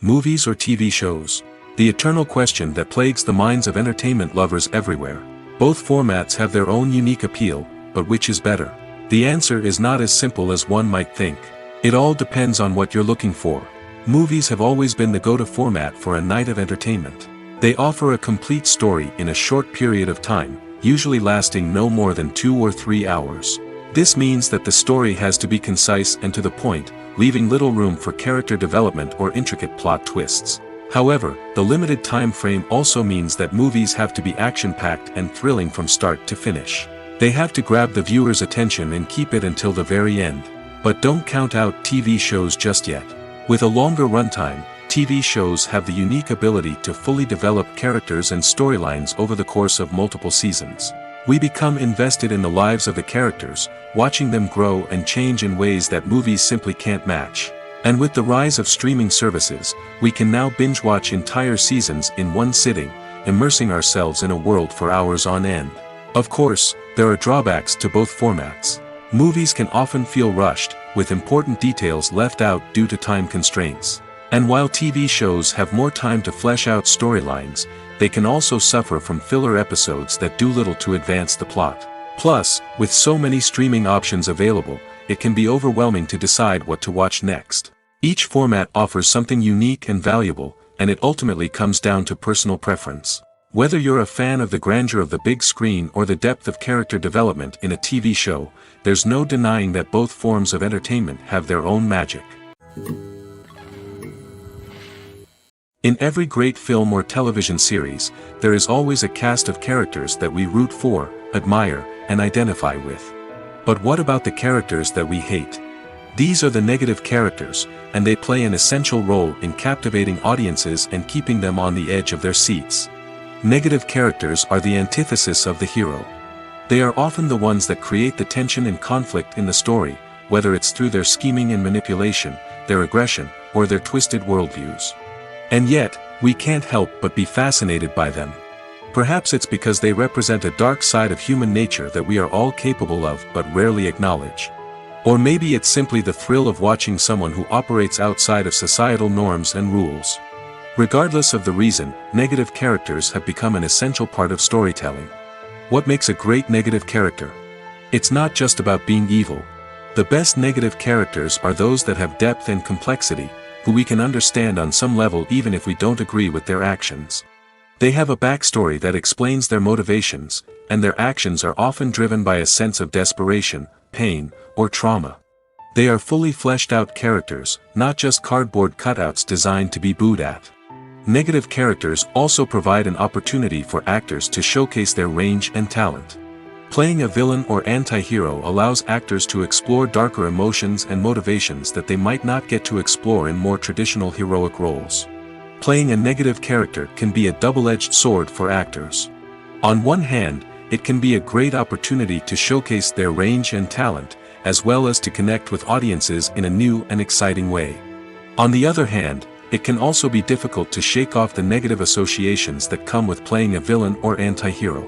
Movies or TV shows? The eternal question that plagues the minds of entertainment lovers everywhere. Both formats have their own unique appeal, but which is better? The answer is not as simple as one might think. It all depends on what you're looking for. Movies have always been the go-to format for a night of entertainment. They offer a complete story in a short period of time, usually lasting no more than 2 or 3 hours. This means that the story has to be concise and to the point, leaving little room for character development or intricate plot twists. However, the limited time frame also means that movies have to be action-packed and thrilling from start to finish. They have to grab the viewer's attention and keep it until the very end. But don't count out TV shows just yet. With a longer runtime, TV shows have the unique ability to fully develop characters and storylines over the course of multiple seasons. We become invested in the lives of the characters, watching them grow and change in ways that movies simply can't match. And with the rise of streaming services, we can now binge-watch entire seasons in one sitting, immersing ourselves in a world for hours on end. Of course, there are drawbacks to both formats. Movies can often feel rushed, with important details left out due to time constraints. And while TV shows have more time to flesh out storylines, they can also suffer from filler episodes that do little to advance the plot. Plus, with so many streaming options available, it can be overwhelming to decide what to watch next. Each format offers something unique and valuable, and it ultimately comes down to personal preference. Whether you're a fan of the grandeur of the big screen or the depth of character development in a TV show, there's no denying that both forms of entertainment have their own magic. In every great film or television series, there is always a cast of characters that we root for, admire, and identify with. But what about the characters that we hate? These are the negative characters, and they play an essential role in captivating audiences and keeping them on the edge of their seats. Negative characters are the antithesis of the hero. They are often the ones that create the tension and conflict in the story, whether it's through their scheming and manipulation, their aggression, or their twisted worldviews. And yet, we can't help but be fascinated by them. Perhaps it's because they represent a dark side of human nature that we are all capable of but rarely acknowledge. Or maybe it's simply the thrill of watching someone who operates outside of societal norms and rules. Regardless of the reason, negative characters have become an essential part of storytelling. What makes a great negative character? It's not just about being evil. The best negative characters are those that have depth and complexity, who we can understand on some level even if we don't agree with their actions. They have a backstory that explains their motivations, and their actions are often driven by a sense of desperation, pain, or trauma. They are fully fleshed out characters, not just cardboard cutouts designed to be booed at. Negative characters also provide an opportunity for actors to showcase their range and talent. Playing a villain or anti-hero allows actors to explore darker emotions and motivations that they might not get to explore in more traditional heroic roles. Playing a negative character can be a double-edged sword for actors. On one hand, it can be a great opportunity to showcase their range and talent, as well as to connect with audiences in a new and exciting way. On the other hand, it can also be difficult to shake off the negative associations that come with playing a villain or anti-hero.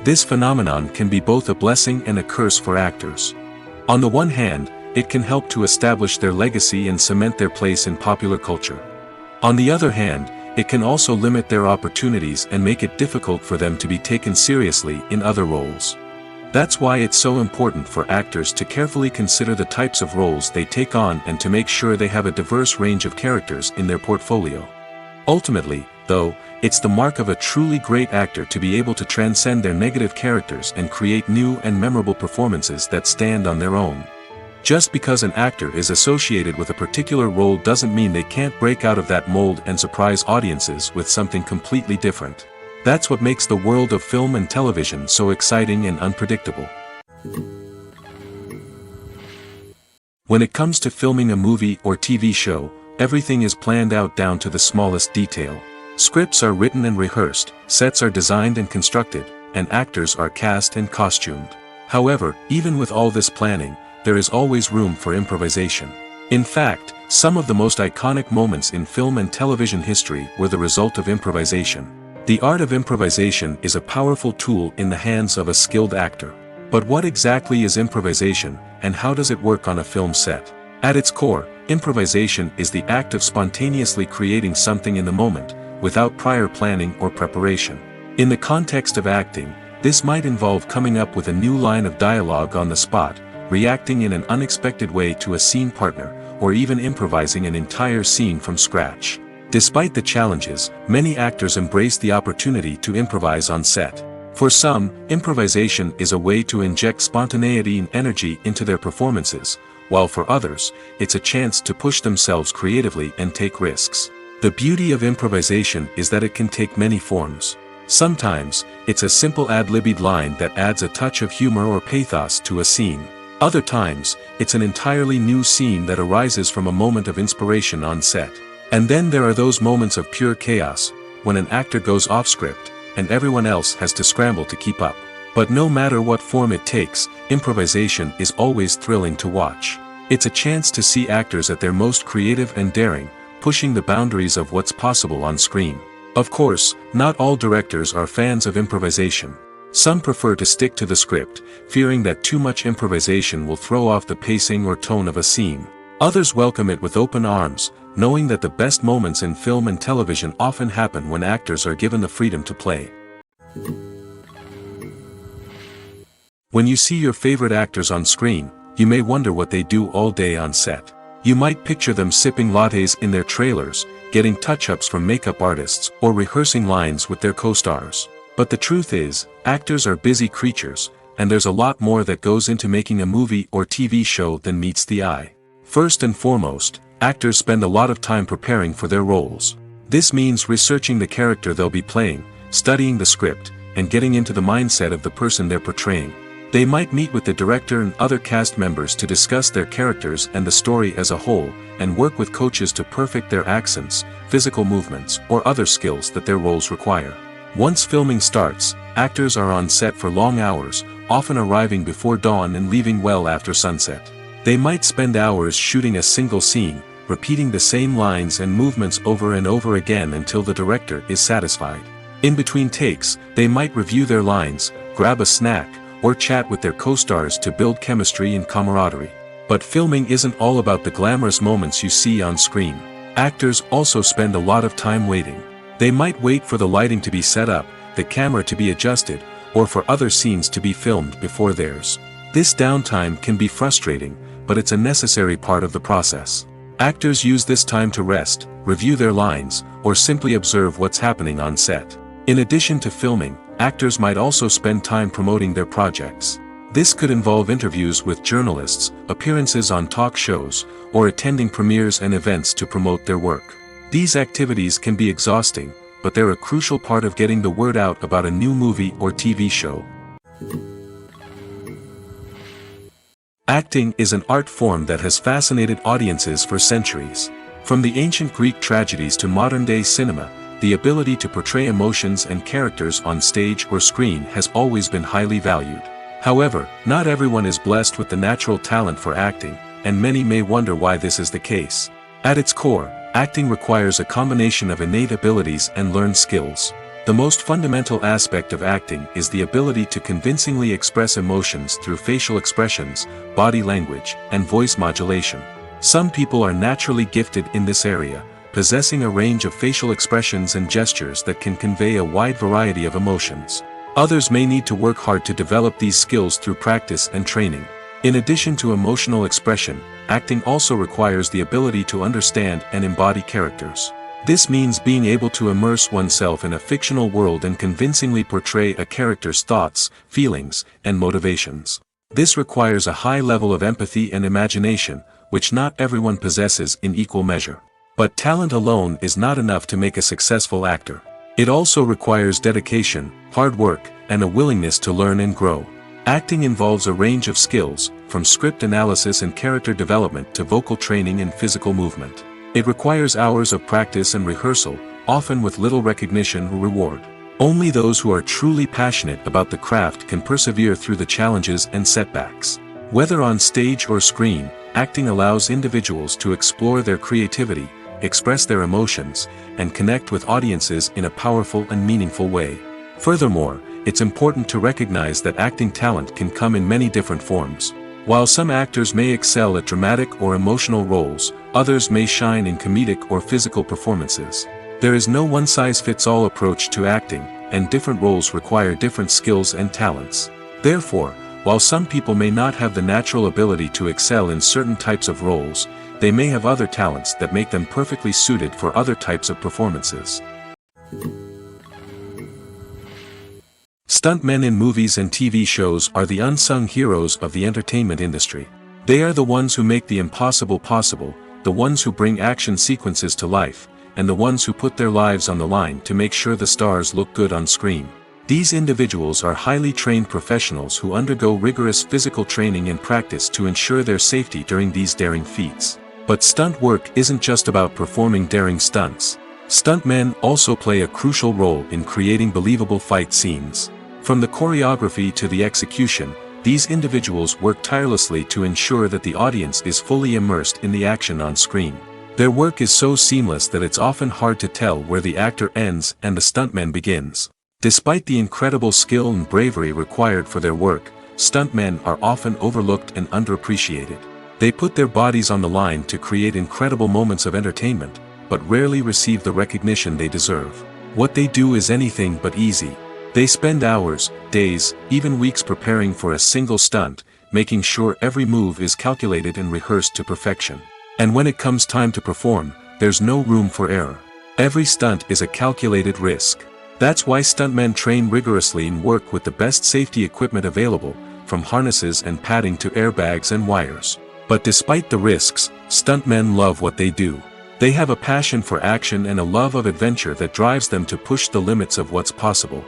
This phenomenon can be both a blessing and a curse for actors. On the one hand, it can help to establish their legacy and cement their place in popular culture. On the other hand, it can also limit their opportunities and make it difficult for them to be taken seriously in other roles. That's why it's so important for actors to carefully consider the types of roles they take on and to make sure they have a diverse range of characters in their portfolio. Ultimately, though, it's the mark of a truly great actor to be able to transcend their negative characters and create new and memorable performances that stand on their own. Just because an actor is associated with a particular role doesn't mean they can't break out of that mold and surprise audiences with something completely different. That's what makes the world of film and television so exciting and unpredictable. When it comes to filming a movie or TV show, everything is planned out down to the smallest detail. Scripts are written and rehearsed, sets are designed and constructed, and actors are cast and costumed. However, even with all this planning, there is always room for improvisation. In fact, some of the most iconic moments in film and television history were the result of improvisation. The art of improvisation is a powerful tool in the hands of a skilled actor. But what exactly is improvisation, and how does it work on a film set? At its core, improvisation is the act of spontaneously creating something in the moment, without prior planning or preparation. In the context of acting, this might involve coming up with a new line of dialogue on the spot, reacting in an unexpected way to a scene partner, or even improvising an entire scene from scratch. Despite the challenges, many actors embrace the opportunity to improvise on set. For some, improvisation is a way to inject spontaneity and energy into their performances, while for others, it's a chance to push themselves creatively and take risks. The beauty of improvisation is that it can take many forms. Sometimes, it's a simple ad-libbed line that adds a touch of humor or pathos to a scene. Other times, it's an entirely new scene that arises from a moment of inspiration on set. And then there are those moments of pure chaos, when an actor goes off script, and everyone else has to scramble to keep up. But no matter what form it takes, improvisation is always thrilling to watch. It's a chance to see actors at their most creative and daring, pushing the boundaries of what's possible on screen. Of course, not all directors are fans of improvisation. Some prefer to stick to the script, fearing that too much improvisation will throw off the pacing or tone of a scene. Others welcome it with open arms, knowing that the best moments in film and television often happen when actors are given the freedom to play. When you see your favorite actors on screen, you may wonder what they do all day on set. You might picture them sipping lattes in their trailers, getting touch-ups from makeup artists, or rehearsing lines with their co-stars. But the truth is, actors are busy creatures, and there's a lot more that goes into making a movie or TV show than meets the eye. First and foremost, actors spend a lot of time preparing for their roles. This means researching the character they'll be playing, studying the script, and getting into the mindset of the person they're portraying. They might meet with the director and other cast members to discuss their characters and the story as a whole, and work with coaches to perfect their accents, physical movements, or other skills that their roles require. Once filming starts, actors are on set for long hours, often arriving before dawn and leaving well after sunset. They might spend hours shooting a single scene, repeating the same lines and movements over and over again until the director is satisfied. In between takes, they might review their lines, grab a snack, or chat with their co-stars to build chemistry and camaraderie. But filming isn't all about the glamorous moments you see on screen. Actors also spend a lot of time waiting. They might wait for the lighting to be set up, the camera to be adjusted, or for other scenes to be filmed before theirs. This downtime can be frustrating, but it's a necessary part of the process. Actors use this time to rest, review their lines, or simply observe what's happening on set. In addition to filming, actors might also spend time promoting their projects. This could involve interviews with journalists, appearances on talk shows, or attending premieres and events to promote their work. These activities can be exhausting, but they're a crucial part of getting the word out about a new movie or TV show. Acting is an art form that has fascinated audiences for centuries. From the ancient Greek tragedies to modern-day cinema, the ability to portray emotions and characters on stage or screen has always been highly valued. However, not everyone is blessed with the natural talent for acting, and many may wonder why this is the case. At its core, acting requires a combination of innate abilities and learned skills. The most fundamental aspect of acting is the ability to convincingly express emotions through facial expressions, body language, and voice modulation. Some people are naturally gifted in this area, possessing a range of facial expressions and gestures that can convey a wide variety of emotions. Others may need to work hard to develop these skills through practice and training. In addition to emotional expression, acting also requires the ability to understand and embody characters. This means being able to immerse oneself in a fictional world and convincingly portray a character's thoughts, feelings, and motivations. This requires a high level of empathy and imagination, which not everyone possesses in equal measure. But talent alone is not enough to make a successful actor. It also requires dedication, hard work, and a willingness to learn and grow. Acting involves a range of skills, from script analysis and character development to vocal training and physical movement. It requires hours of practice and rehearsal, often with little recognition or reward. Only those who are truly passionate about the craft can persevere through the challenges and setbacks. Whether on stage or screen, acting allows individuals to explore their creativity, express their emotions, and connect with audiences in a powerful and meaningful way. Furthermore, it's important to recognize that acting talent can come in many different forms. While some actors may excel at dramatic or emotional roles, others may shine in comedic or physical performances. There is no one-size-fits-all approach to acting, and different roles require different skills and talents. Therefore, while some people may not have the natural ability to excel in certain types of roles, they may have other talents that make them perfectly suited for other types of performances. Stuntmen in movies and TV shows are the unsung heroes of the entertainment industry. They are the ones who make the impossible possible, the ones who bring action sequences to life, and the ones who put their lives on the line to make sure the stars look good on screen. These individuals are highly trained professionals who undergo rigorous physical training and practice to ensure their safety during these daring feats. But stunt work isn't just about performing daring stunts. Stuntmen also play a crucial role in creating believable fight scenes. From the choreography to the execution, these individuals work tirelessly to ensure that the audience is fully immersed in the action on screen. Their work is so seamless that it's often hard to tell where the actor ends and the stuntman begins. Despite the incredible skill and bravery required for their work, stuntmen are often overlooked and underappreciated. They put their bodies on the line to create incredible moments of entertainment, but rarely receive the recognition they deserve. What they do is anything but easy. They spend hours, days, even weeks preparing for a single stunt, making sure every move is calculated and rehearsed to perfection. And when it comes time to perform, there's no room for error. Every stunt is a calculated risk. That's why stuntmen train rigorously and work with the best safety equipment available, from harnesses and padding to airbags and wires. But despite the risks, stuntmen love what they do. They have a passion for action and a love of adventure that drives them to push the limits of what's possible.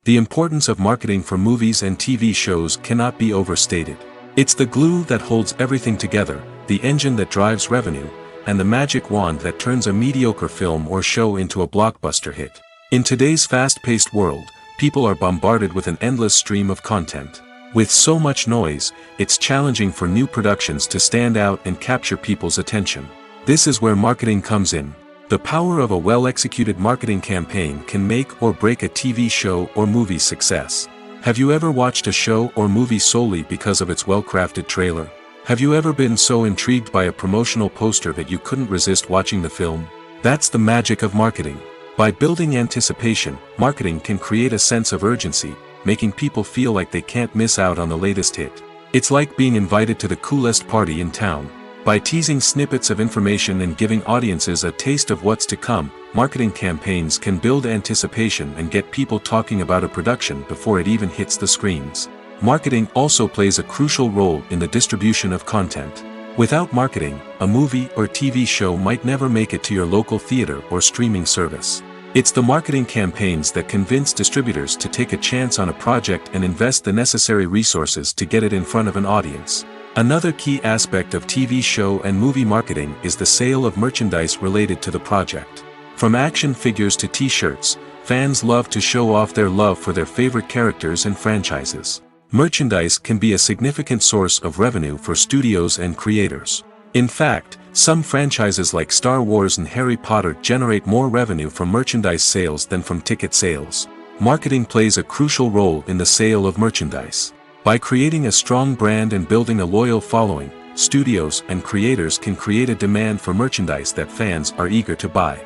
The importance of marketing for movies and TV shows cannot be overstated. It's the glue that holds everything together, the engine that drives revenue, and the magic wand that turns a mediocre film or show into a blockbuster hit. In today's fast-paced world, people are bombarded with an endless stream of content. With so much noise, it's challenging for new productions to stand out and capture people's attention. This is where marketing comes in. The power of a well-executed marketing campaign can make or break a TV show or movie's success. Have you ever watched a show or movie solely because of its well-crafted trailer? Have you ever been so intrigued by a promotional poster that you couldn't resist watching the film? That's the magic of marketing. By building anticipation, marketing can create a sense of urgency, making people feel like they can't miss out on the latest hit. It's like being invited to the coolest party in town. By teasing snippets of information and giving audiences a taste of what's to come, marketing campaigns can build anticipation and get people talking about a production before it even hits the screens. Marketing also plays a crucial role in the distribution of content. Without marketing, a movie or TV show might never make it to your local theater or streaming service. It's the marketing campaigns that convince distributors to take a chance on a project and invest the necessary resources to get it in front of an audience. Another key aspect of TV show and movie marketing is the sale of merchandise related to the project. From action figures to t-shirts, fans love to show off their love for their favorite characters and franchises. Merchandise can be a significant source of revenue for studios and creators. In fact, some franchises like Star Wars and Harry Potter generate more revenue from merchandise sales than from ticket sales. Marketing plays a crucial role in the sale of merchandise. By creating a strong brand and building a loyal following, studios and creators can create a demand for merchandise that fans are eager to buy.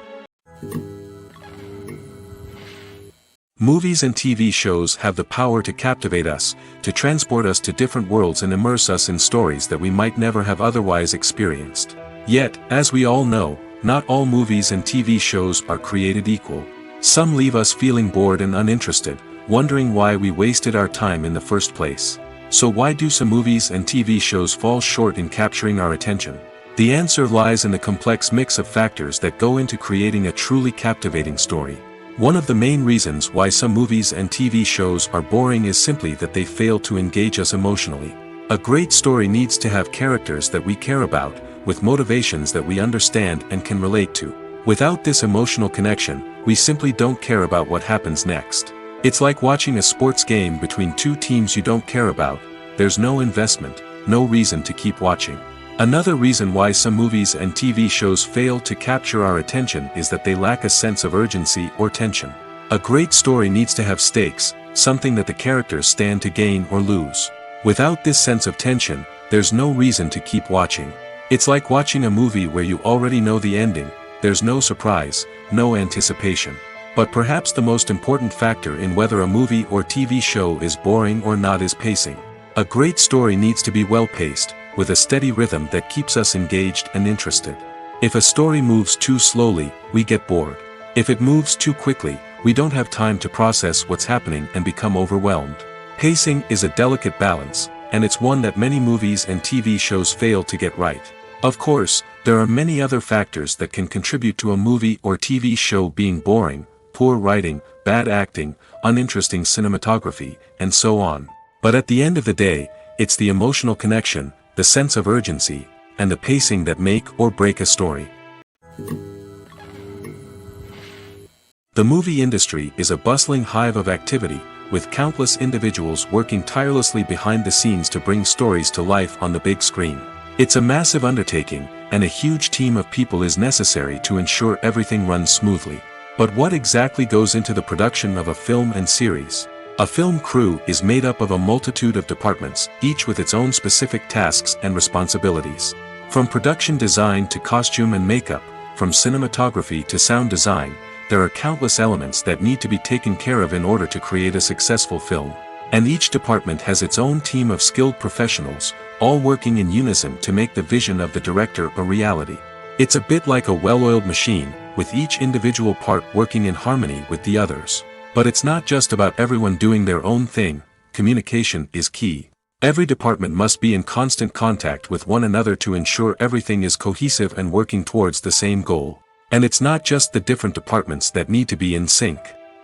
Movies and TV shows have the power to captivate us, to transport us to different worlds and immerse us in stories that we might never have otherwise experienced. Yet, as we all know, not all movies and TV shows are created equal. Some leave us feeling bored and uninterested, wondering why we wasted our time in the first place. So why do some movies and TV shows fall short in capturing our attention? The answer lies in the complex mix of factors that go into creating a truly captivating story. One of the main reasons why some movies and TV shows are boring is simply that they fail to engage us emotionally. A great story needs to have characters that we care about, with motivations that we understand and can relate to. Without this emotional connection, we simply don't care about what happens next. It's like watching a sports game between two teams you don't care about. There's no investment, no reason to keep watching. Another reason why some movies and TV shows fail to capture our attention is that they lack a sense of urgency or tension. A great story needs to have stakes, something that the characters stand to gain or lose. Without this sense of tension, there's no reason to keep watching. It's like watching a movie where you already know the ending. There's no surprise, no anticipation. But perhaps the most important factor in whether a movie or TV show is boring or not is pacing. A great story needs to be well-paced, with a steady rhythm that keeps us engaged and interested. If a story moves too slowly, we get bored. If it moves too quickly, we don't have time to process what's happening and become overwhelmed. Pacing is a delicate balance, and it's one that many movies and TV shows fail to get right. Of course, there are many other factors that can contribute to a movie or TV show being boring: poor writing, bad acting, uninteresting cinematography, and so on. But at the end of the day, it's the emotional connection, the sense of urgency, and the pacing that make or break a story. The movie industry is a bustling hive of activity, with countless individuals working tirelessly behind the scenes to bring stories to life on the big screen. It's a massive undertaking, and a huge team of people is necessary to ensure everything runs smoothly. But what exactly goes into the production of a film and series? A film crew is made up of a multitude of departments, each with its own specific tasks and responsibilities. From production design to costume and makeup, from cinematography to sound design, there are countless elements that need to be taken care of in order to create a successful film. And each department has its own team of skilled professionals, all working in unison to make the vision of the director a reality. It's a bit like a well-oiled machine, with each individual part working in harmony with the others. But it's not just about everyone doing their own thing. Communication is key. Every department must be in constant contact with one another to ensure everything is cohesive and working towards the same goal. And it's not just the different departments that need to be in sync.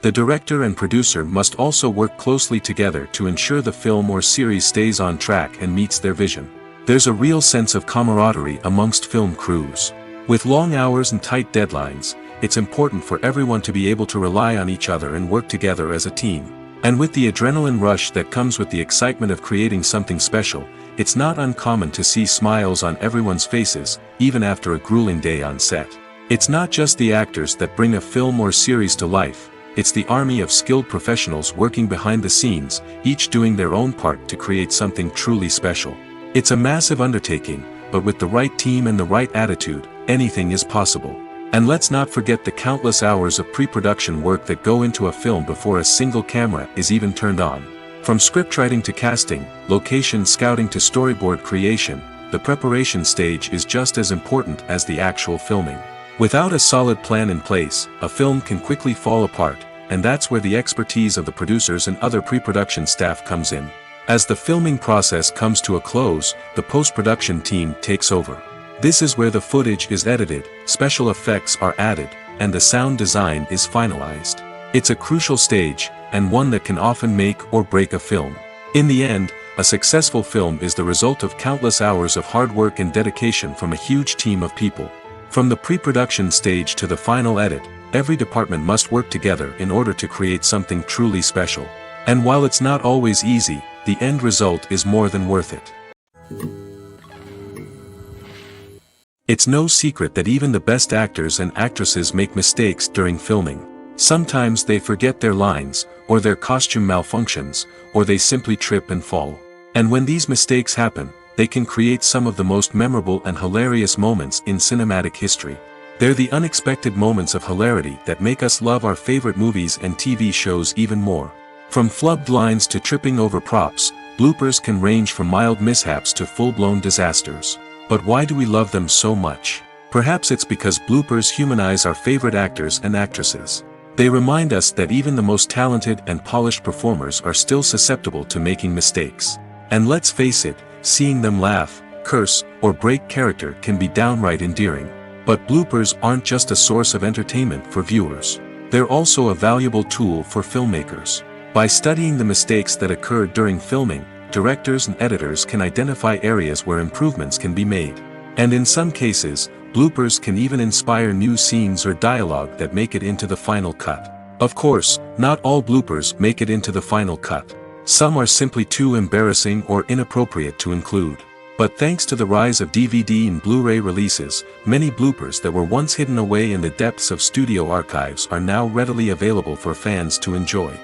The director and producer must also work closely together to ensure the film or series stays on track and meets their vision. There's a real sense of camaraderie amongst film crews. With long hours and tight deadlines, it's important for everyone to be able to rely on each other and work together as a team. And with the adrenaline rush that comes with the excitement of creating something special, it's not uncommon to see smiles on everyone's faces, even after a grueling day on set. It's not just the actors that bring a film or series to life, it's the army of skilled professionals working behind the scenes, each doing their own part to create something truly special. It's a massive undertaking, but with the right team and the right attitude, anything is possible. And let's not forget the countless hours of pre-production work that go into a film before a single camera is even turned on. From scriptwriting to casting, location scouting to storyboard creation, the preparation stage is just as important as the actual filming. Without a solid plan in place, a film can quickly fall apart, and that's where the expertise of the producers and other pre-production staff comes in. As the filming process comes to a close, the post-production team takes over. This is where the footage is edited, special effects are added, and the sound design is finalized. It's a crucial stage, and one that can often make or break a film. In the end, a successful film is the result of countless hours of hard work and dedication from a huge team of people. From the pre-production stage to the final edit, every department must work together in order to create something truly special. And while it's not always easy, the end result is more than worth it. It's no secret that even the best actors and actresses make mistakes during filming. Sometimes they forget their lines, or their costume malfunctions, or they simply trip and fall. And when these mistakes happen, they can create some of the most memorable and hilarious moments in cinematic history. They're the unexpected moments of hilarity that make us love our favorite movies and TV shows even more. From flubbed lines to tripping over props, bloopers can range from mild mishaps to full-blown disasters. But why do we love them so much? Perhaps it's because bloopers humanize our favorite actors and actresses. They remind us that even the most talented and polished performers are still susceptible to making mistakes. And let's face it, seeing them laugh, curse, or break character can be downright endearing. But bloopers aren't just a source of entertainment for viewers. They're also a valuable tool for filmmakers. By studying the mistakes that occurred during filming, directors and editors can identify areas where improvements can be made. And in some cases, bloopers can even inspire new scenes or dialogue that make it into the final cut. Of course, not all bloopers make it into the final cut. Some are simply too embarrassing or inappropriate to include. But thanks to the rise of DVD and Blu-ray releases, many bloopers that were once hidden away in the depths of studio archives are now readily available for fans to enjoy.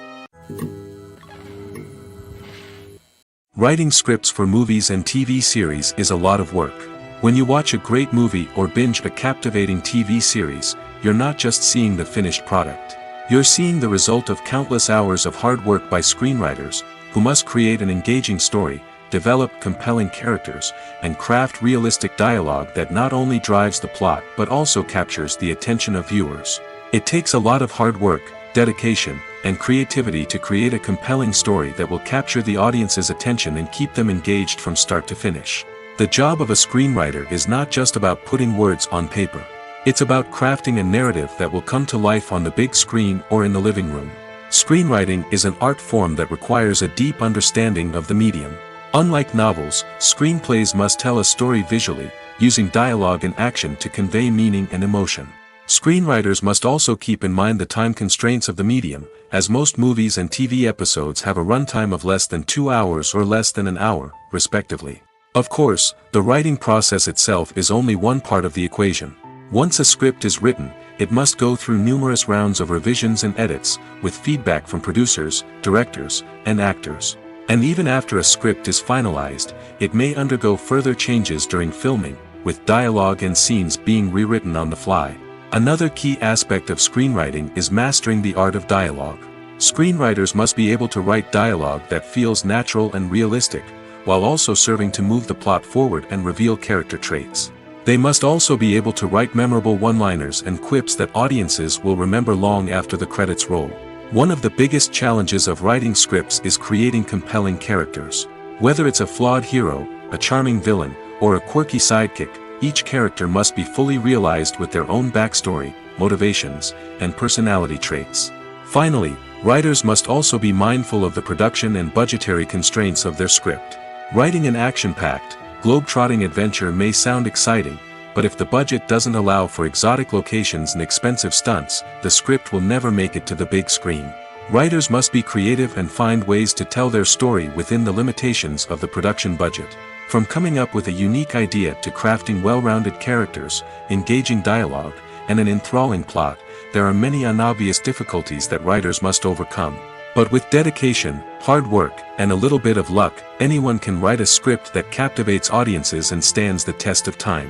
Writing scripts for movies and TV series is a lot of work. When you watch a great movie or binge a captivating TV series, you're not just seeing the finished product. You're seeing the result of countless hours of hard work by screenwriters, who must create an engaging story, develop compelling characters, and craft realistic dialogue that not only drives the plot but also captures the attention of viewers. It takes a lot of hard work, dedication, and creativity to create a compelling story that will capture the audience's attention and keep them engaged from start to finish. The job of a screenwriter is not just about putting words on paper. It's about crafting a narrative that will come to life on the big screen or in the living room. Screenwriting is an art form that requires a deep understanding of the medium. Unlike novels, screenplays must tell a story visually, using dialogue and action to convey meaning and emotion. Screenwriters must also keep in mind the time constraints of the medium, as most movies and TV episodes have a runtime of less than 2 hours or less than an hour, respectively. Of course, the writing process itself is only one part of the equation. Once a script is written, it must go through numerous rounds of revisions and edits, with feedback from producers, directors, and actors. And even after a script is finalized, it may undergo further changes during filming, with dialogue and scenes being rewritten on the fly. Another key aspect of screenwriting is mastering the art of dialogue. Screenwriters must be able to write dialogue that feels natural and realistic, while also serving to move the plot forward and reveal character traits. They must also be able to write memorable one-liners and quips that audiences will remember long after the credits roll. One of the biggest challenges of writing scripts is creating compelling characters. Whether it's a flawed hero, a charming villain, or a quirky sidekick, each character must be fully realized with their own backstory, motivations, and personality traits. Finally, writers must also be mindful of the production and budgetary constraints of their script. Writing an action-packed, globe-trotting adventure may sound exciting, but if the budget doesn't allow for exotic locations and expensive stunts, the script will never make it to the big screen. Writers must be creative and find ways to tell their story within the limitations of the production budget. From coming up with a unique idea to crafting well-rounded characters, engaging dialogue, and an enthralling plot, there are many unobvious difficulties that writers must overcome. But with dedication, hard work, and a little bit of luck, anyone can write a script that captivates audiences and stands the test of time.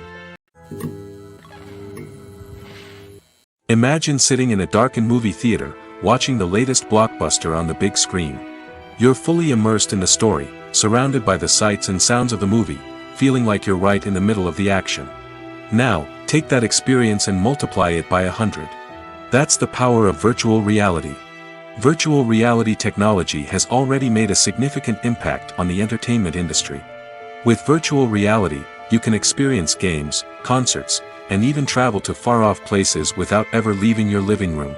Imagine sitting in a darkened movie theater, watching the latest blockbuster on the big screen. You're fully immersed in the story, surrounded by the sights and sounds of the movie, feeling like you're right in the middle of the action. Now, take that experience and multiply it by 100. That's the power of virtual reality. Virtual reality technology has already made a significant impact on the entertainment industry. With virtual reality, you can experience games, concerts, and even travel to far-off places without ever leaving your living room.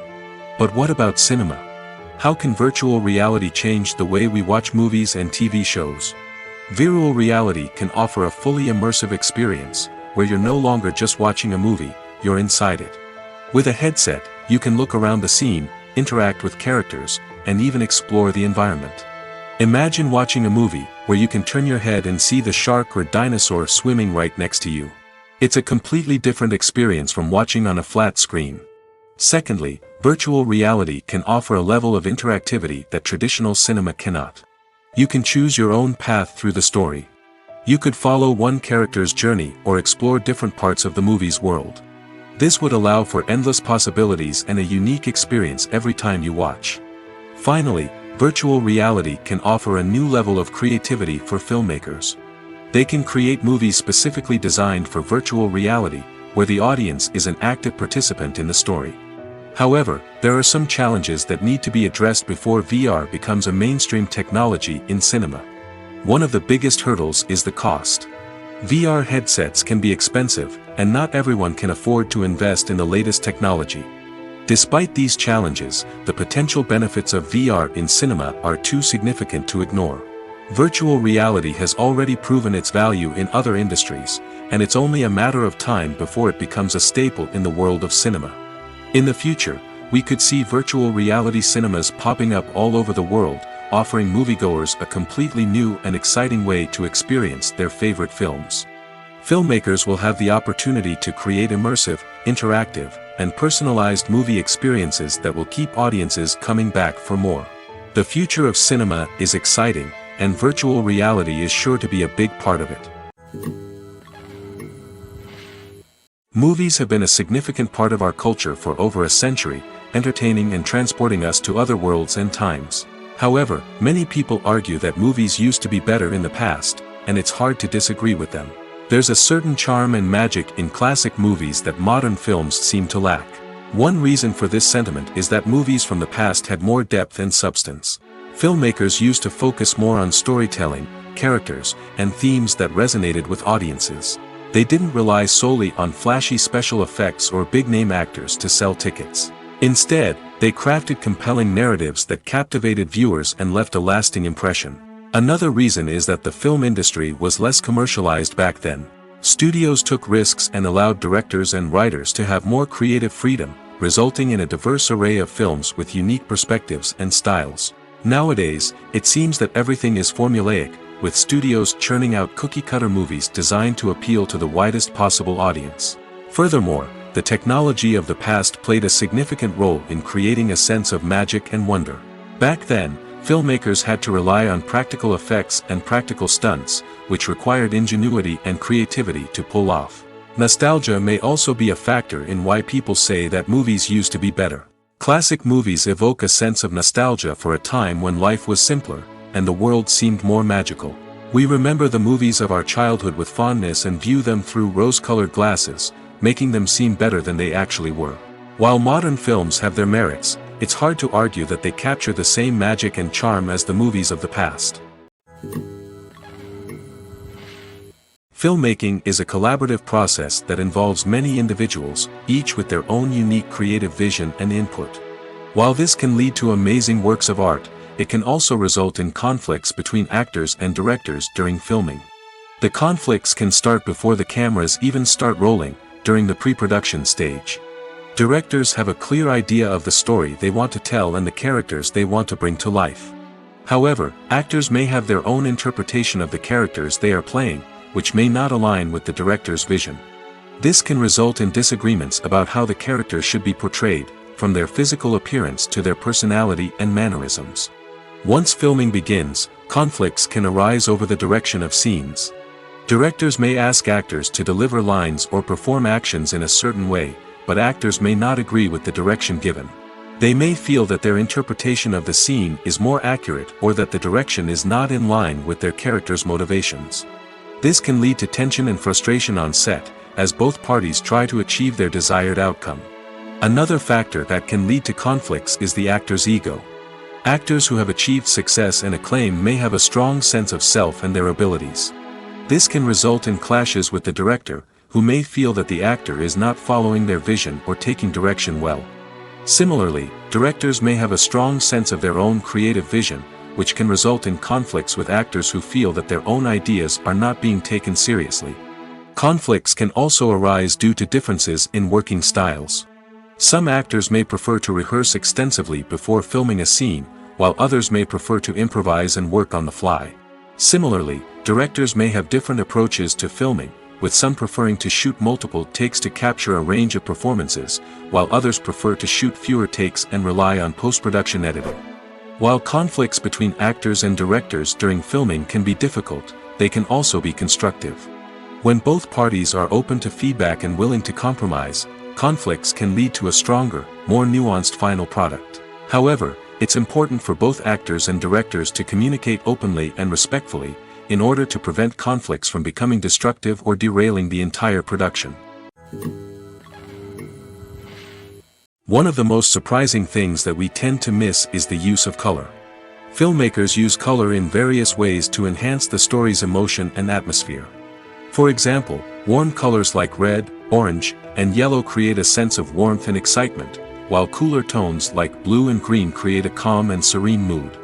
But what about cinema? How can virtual reality change the way we watch movies and TV shows? Virtual reality can offer a fully immersive experience, where you're no longer just watching a movie, you're inside it. With a headset, you can look around the scene, interact with characters, and even explore the environment. Imagine watching a movie, where you can turn your head and see the shark or dinosaur swimming right next to you. It's a completely different experience from watching on a flat screen. Secondly, virtual reality can offer a level of interactivity that traditional cinema cannot. You can choose your own path through the story. You could follow one character's journey or explore different parts of the movie's world. This would allow for endless possibilities and a unique experience every time you watch. Finally, virtual reality can offer a new level of creativity for filmmakers. They can create movies specifically designed for virtual reality, where the audience is an active participant in the story. However, there are some challenges that need to be addressed before VR becomes a mainstream technology in cinema. One of the biggest hurdles is the cost. VR headsets can be expensive, and not everyone can afford to invest in the latest technology. Despite these challenges, the potential benefits of VR in cinema are too significant to ignore. Virtual reality has already proven its value in other industries, and it's only a matter of time before it becomes a staple in the world of cinema. In the future, we could see virtual reality cinemas popping up all over the world, offering moviegoers a completely new and exciting way to experience their favorite films. Filmmakers will have the opportunity to create immersive, interactive, and personalized movie experiences that will keep audiences coming back for more. The future of cinema is exciting, and virtual reality is sure to be a big part of it. Movies have been a significant part of our culture for over a century, entertaining and transporting us to other worlds and times. However, many people argue that movies used to be better in the past, and it's hard to disagree with them. There's a certain charm and magic in classic movies that modern films seem to lack. One reason for this sentiment is that movies from the past had more depth and substance. Filmmakers used to focus more on storytelling, characters, and themes that resonated with audiences. They didn't rely solely on flashy special effects or big-name actors to sell tickets. Instead, they crafted compelling narratives that captivated viewers and left a lasting impression. Another reason is that the film industry was less commercialized back then. Studios took risks and allowed directors and writers to have more creative freedom, resulting in a diverse array of films with unique perspectives and styles. Nowadays, it seems that everything is formulaic, with studios churning out cookie-cutter movies designed to appeal to the widest possible audience. Furthermore, the technology of the past played a significant role in creating a sense of magic and wonder. Back then, filmmakers had to rely on practical effects and practical stunts, which required ingenuity and creativity to pull off. Nostalgia may also be a factor in why people say that movies used to be better. Classic movies evoke a sense of nostalgia for a time when life was simpler, and the world seemed more magical. We remember the movies of our childhood with fondness and view them through rose-colored glasses, making them seem better than they actually were. While modern films have their merits, it's hard to argue that they capture the same magic and charm as the movies of the past. Filmmaking is a collaborative process that involves many individuals, each with their own unique creative vision and input. While this can lead to amazing works of art, it can also result in conflicts between actors and directors during filming. The conflicts can start before the cameras even start rolling, during the pre-production stage. Directors have a clear idea of the story they want to tell and the characters they want to bring to life. However, actors may have their own interpretation of the characters they are playing, which may not align with the director's vision. This can result in disagreements about how the characters should be portrayed, from their physical appearance to their personality and mannerisms. Once filming begins, conflicts can arise over the direction of scenes. Directors may ask actors to deliver lines or perform actions in a certain way, but actors may not agree with the direction given. They may feel that their interpretation of the scene is more accurate or that the direction is not in line with their character's motivations. This can lead to tension and frustration on set, as both parties try to achieve their desired outcome. Another factor that can lead to conflicts is the actor's ego. Actors who have achieved success and acclaim may have a strong sense of self and their abilities. This can result in clashes with the director, who may feel that the actor is not following their vision or taking direction well. Similarly, directors may have a strong sense of their own creative vision, which can result in conflicts with actors who feel that their own ideas are not being taken seriously. Conflicts can also arise due to differences in working styles. Some actors may prefer to rehearse extensively before filming a scene, while others may prefer to improvise and work on the fly. Similarly, directors may have different approaches to filming, with some preferring to shoot multiple takes to capture a range of performances, while others prefer to shoot fewer takes and rely on post-production editing. While conflicts between actors and directors during filming can be difficult, they can also be constructive. When both parties are open to feedback and willing to compromise, conflicts can lead to a stronger, more nuanced final product. However, it's important for both actors and directors to communicate openly and respectfully, in order to prevent conflicts from becoming destructive or derailing the entire production. One of the most surprising things that we tend to miss is the use of color. Filmmakers use color in various ways to enhance the story's emotion and atmosphere. For example, warm colors like red, orange, and yellow create a sense of warmth and excitement, while cooler tones like blue and green create a calm and serene mood.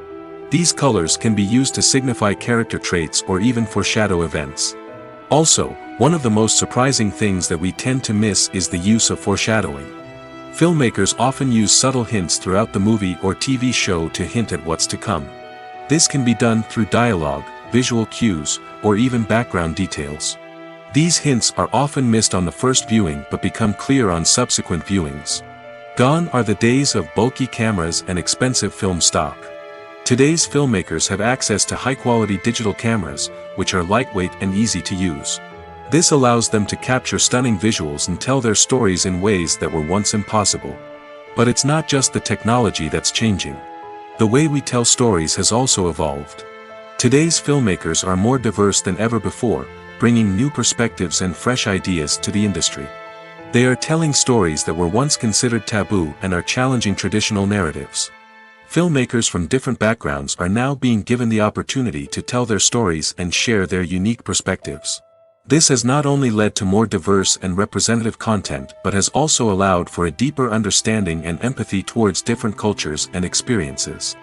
These colors can be used to signify character traits or even foreshadow events. Also, one of the most surprising things that we tend to miss is the use of foreshadowing. Filmmakers often use subtle hints throughout the movie or TV show to hint at what's to come. This can be done through dialogue, visual cues, or even background details. These hints are often missed on the first viewing but become clear on subsequent viewings. Gone are the days of bulky cameras and expensive film stock. Today's filmmakers have access to high-quality digital cameras, which are lightweight and easy to use. This allows them to capture stunning visuals and tell their stories in ways that were once impossible. But it's not just the technology that's changing. The way we tell stories has also evolved. Today's filmmakers are more diverse than ever before, bringing new perspectives and fresh ideas to the industry. They are telling stories that were once considered taboo and are challenging traditional narratives. Filmmakers from different backgrounds are now being given the opportunity to tell their stories and share their unique perspectives. This has not only led to more diverse and representative content but has also allowed for a deeper understanding and empathy towards different cultures and experiences.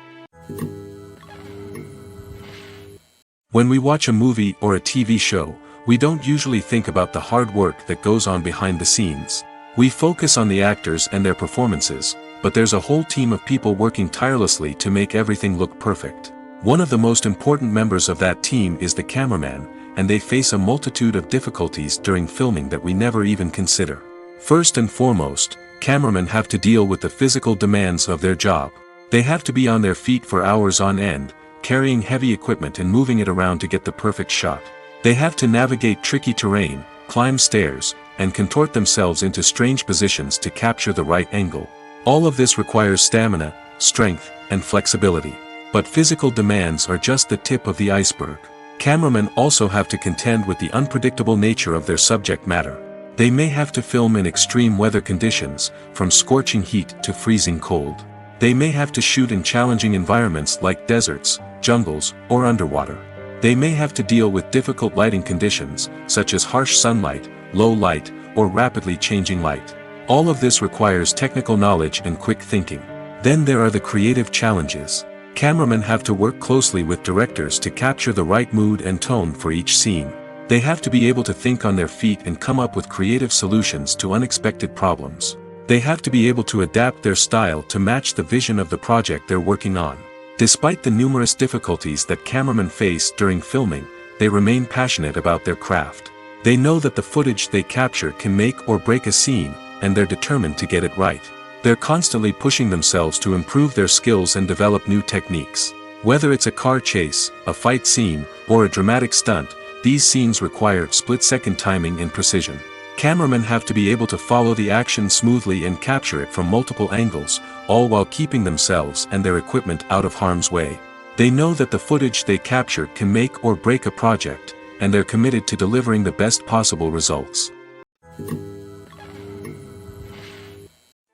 When we watch a movie or a TV show, we don't usually think about the hard work that goes on behind the scenes. We focus on the actors and their performances, but there's a whole team of people working tirelessly to make everything look perfect. One of the most important members of that team is the cameraman, and they face a multitude of difficulties during filming that we never even consider. First and foremost, cameramen have to deal with the physical demands of their job. They have to be on their feet for hours on end, carrying heavy equipment and moving it around to get the perfect shot. They have to navigate tricky terrain, climb stairs, and contort themselves into strange positions to capture the right angle. All of this requires stamina, strength, and flexibility. But physical demands are just the tip of the iceberg. Cameramen also have to contend with the unpredictable nature of their subject matter. They may have to film in extreme weather conditions, from scorching heat to freezing cold. They may have to shoot in challenging environments like deserts, jungles, or underwater. They may have to deal with difficult lighting conditions, such as harsh sunlight, low light, or rapidly changing light. All of this requires technical knowledge and quick thinking. Then there are the creative challenges. Cameramen have to work closely with directors to capture the right mood and tone for each scene. They have to be able to think on their feet and come up with creative solutions to unexpected problems. They have to be able to adapt their style to match the vision of the project they're working on. Despite the numerous difficulties that cameramen face during filming, they remain passionate about their craft. They know that the footage they capture can make or break a scene, and they're determined to get it right. They're constantly pushing themselves to improve their skills and develop new techniques. Whether it's a car chase, a fight scene, or a dramatic stunt, these scenes require split-second timing and precision. Cameramen have to be able to follow the action smoothly and capture it from multiple angles, all while keeping themselves and their equipment out of harm's way. They know that the footage they capture can make or break a project, and they're committed to delivering the best possible results.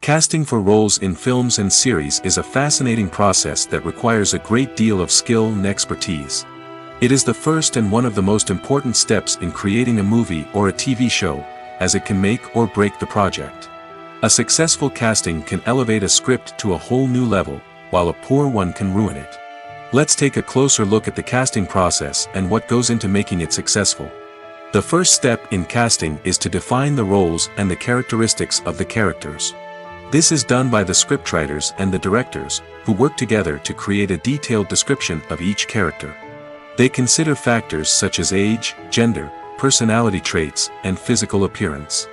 Casting for roles in films and series is a fascinating process that requires a great deal of skill and expertise. It is the first and one of the most important steps in creating a movie or a TV show, as it can make or break the project. A successful casting can elevate a script to a whole new level, while a poor one can ruin it. Let's take a closer look at the casting process and what goes into making it successful. The first step in casting is to define the roles and the characteristics of the characters. This is done by the scriptwriters and the directors, who work together to create a detailed description of each character. They consider factors such as age, gender, personality traits, and physical appearance.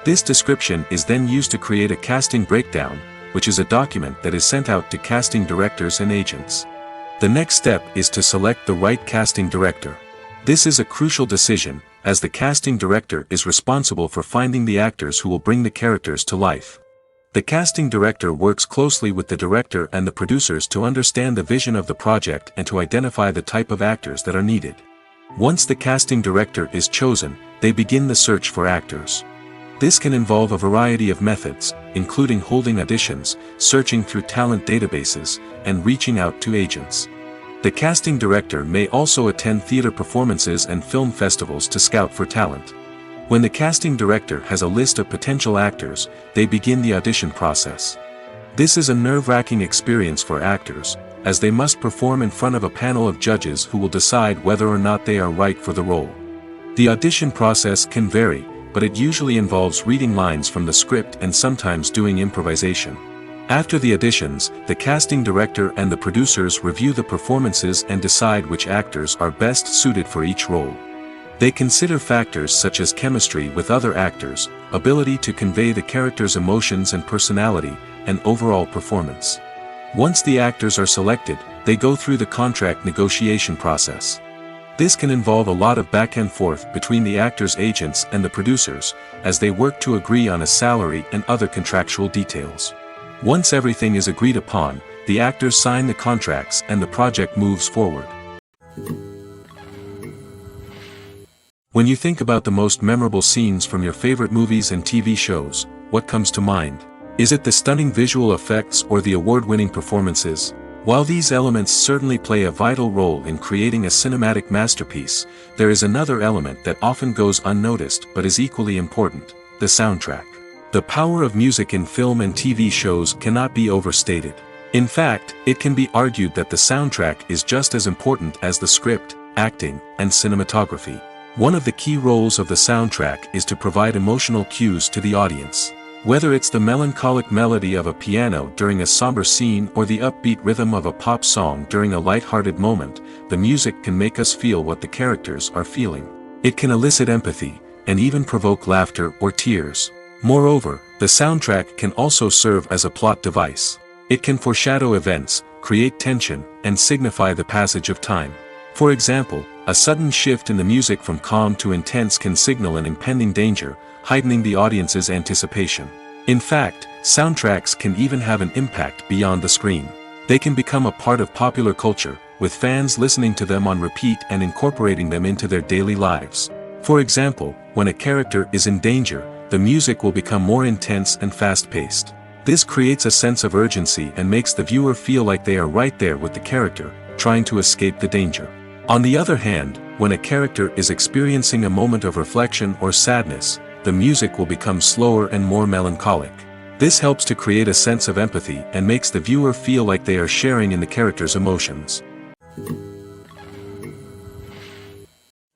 This description is then used to create a casting breakdown, which is a document that is sent out to casting directors and agents. The next step is to select the right casting director. This is a crucial decision, as the casting director is responsible for finding the actors who will bring the characters to life. The casting director works closely with the director and the producers to understand the vision of the project and to identify the type of actors that are needed. Once the casting director is chosen, they begin the search for actors. This can involve a variety of methods, including holding auditions, searching through talent databases, and reaching out to agents. The casting director may also attend theater performances and film festivals to scout for talent. When the casting director has a list of potential actors, they begin the audition process. This is a nerve-wracking experience for actors, as they must perform in front of a panel of judges who will decide whether or not they are right for the role. The audition process can vary, but it usually involves reading lines from the script and sometimes doing improvisation. After the auditions, the casting director and the producers review the performances and decide which actors are best suited for each role. They consider factors such as chemistry with other actors, ability to convey the character's emotions and personality, and overall performance. Once the actors are selected, they go through the contract negotiation process. This can involve a lot of back and forth between the actors' agents and the producers, as they work to agree on a salary and other contractual details. Once everything is agreed upon, the actors sign the contracts and the project moves forward. When you think about the most memorable scenes from your favorite movies and TV shows, what comes to mind? Is it the stunning visual effects or the award-winning performances? While these elements certainly play a vital role in creating a cinematic masterpiece, there is another element that often goes unnoticed but is equally important: the soundtrack. The power of music in film and TV shows cannot be overstated. In fact, it can be argued that the soundtrack is just as important as the script, acting, and cinematography. One of the key roles of the soundtrack is to provide emotional cues to the audience. Whether it's the melancholic melody of a piano during a somber scene or the upbeat rhythm of a pop song during a light-hearted moment, the music can make us feel what the characters are feeling. It can elicit empathy, and even provoke laughter or tears. Moreover, the soundtrack can also serve as a plot device. It can foreshadow events, create tension, and signify the passage of time. For example, a sudden shift in the music from calm to intense can signal an impending danger, heightening the audience's anticipation. In fact, soundtracks can even have an impact beyond the screen. They can become a part of popular culture, with fans listening to them on repeat and incorporating them into their daily lives. For example, when a character is in danger, the music will become more intense and fast-paced. This creates a sense of urgency and makes the viewer feel like they are right there with the character, trying to escape the danger. On the other hand, when a character is experiencing a moment of reflection or sadness, the music will become slower and more melancholic. This helps to create a sense of empathy and makes the viewer feel like they are sharing in the character's emotions.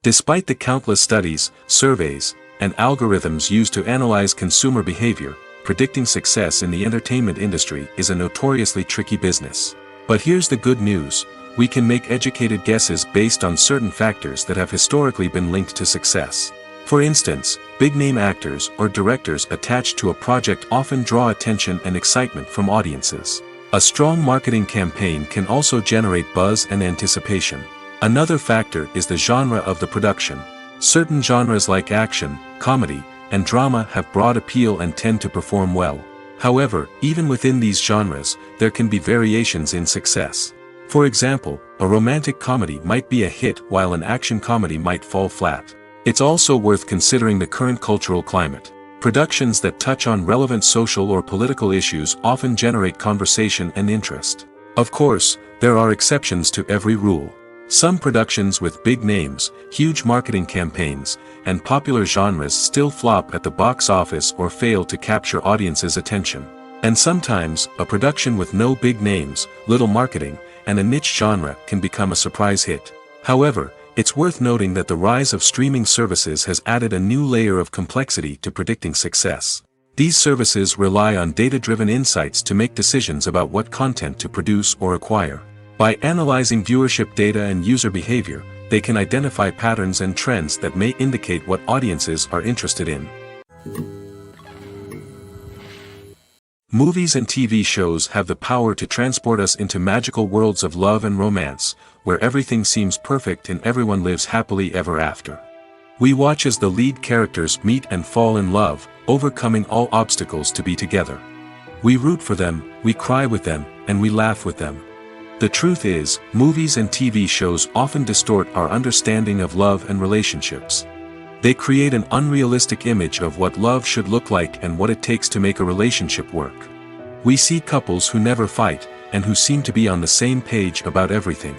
Despite the countless studies, surveys, and algorithms used to analyze consumer behavior, predicting success in the entertainment industry is a notoriously tricky business. But here's the good news: we can make educated guesses based on certain factors that have historically been linked to success. For instance, big-name actors or directors attached to a project often draw attention and excitement from audiences. A strong marketing campaign can also generate buzz and anticipation. Another factor is the genre of the production. Certain genres like action, comedy, and drama have broad appeal and tend to perform well. However, even within these genres, there can be variations in success. For example, a romantic comedy might be a hit while an action comedy might fall flat. It's also worth considering the current cultural climate. Productions that touch on relevant social or political issues often generate conversation and interest. Of course, there are exceptions to every rule. Some productions with big names, huge marketing campaigns, and popular genres still flop at the box office or fail to capture audiences' attention. And sometimes, a production with no big names, little marketing, and a niche genre can become a surprise hit. However, it's worth noting that the rise of streaming services has added a new layer of complexity to predicting success. These services rely on data-driven insights to make decisions about what content to produce or acquire. By analyzing viewership data and user behavior, they can identify patterns and trends that may indicate what audiences are interested in. Movies and TV shows have the power to transport us into magical worlds of love and romance, where everything seems perfect and everyone lives happily ever after. We watch as the lead characters meet and fall in love, overcoming all obstacles to be together. We root for them, we cry with them, and we laugh with them. The truth is, movies and TV shows often distort our understanding of love and relationships. They create an unrealistic image of what love should look like and what it takes to make a relationship work. We see couples who never fight, and who seem to be on the same page about everything.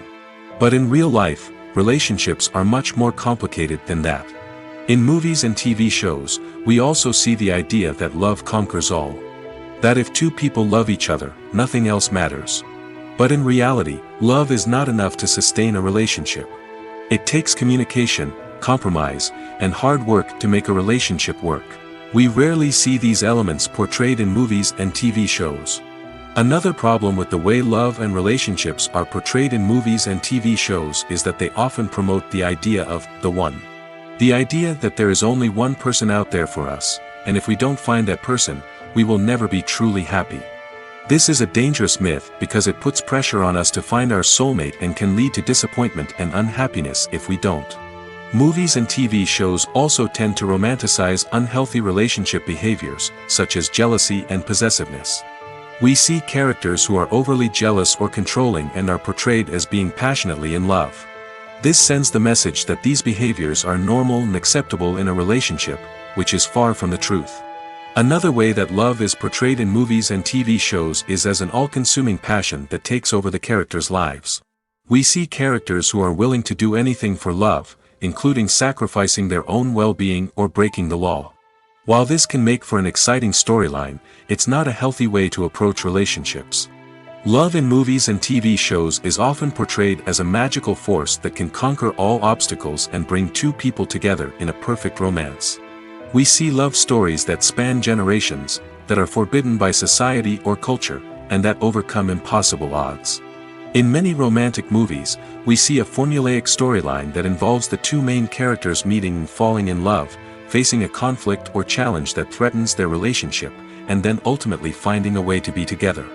But in real life, relationships are much more complicated than that. In movies and TV shows, we also see the idea that love conquers all. That if two people love each other, nothing else matters. But in reality, love is not enough to sustain a relationship. It takes communication, compromise, and hard work to make a relationship work. We rarely see these elements portrayed in movies and TV shows. Another problem with the way love and relationships are portrayed in movies and TV shows is that they often promote the idea of the one. The idea that there is only one person out there for us, and if we don't find that person, we will never be truly happy. This is a dangerous myth because it puts pressure on us to find our soulmate and can lead to disappointment and unhappiness if we don't. Movies and TV shows also tend to romanticize unhealthy relationship behaviors, such as jealousy and possessiveness. We see characters who are overly jealous or controlling and are portrayed as being passionately in love. This sends the message that these behaviors are normal and acceptable in a relationship, which is far from the truth. Another way that love is portrayed in movies and TV shows is as an all-consuming passion that takes over the characters' lives. We see characters who are willing to do anything for love, including sacrificing their own well-being or breaking the law. While this can make for an exciting storyline, it's not a healthy way to approach relationships. Love in movies and TV shows is often portrayed as a magical force that can conquer all obstacles and bring two people together in a perfect romance. We see love stories that span generations, that are forbidden by society or culture, and that overcome impossible odds. In many romantic movies, we see a formulaic storyline that involves the two main characters meeting and falling in love, facing a conflict or challenge that threatens their relationship, and then ultimately finding a way to be together.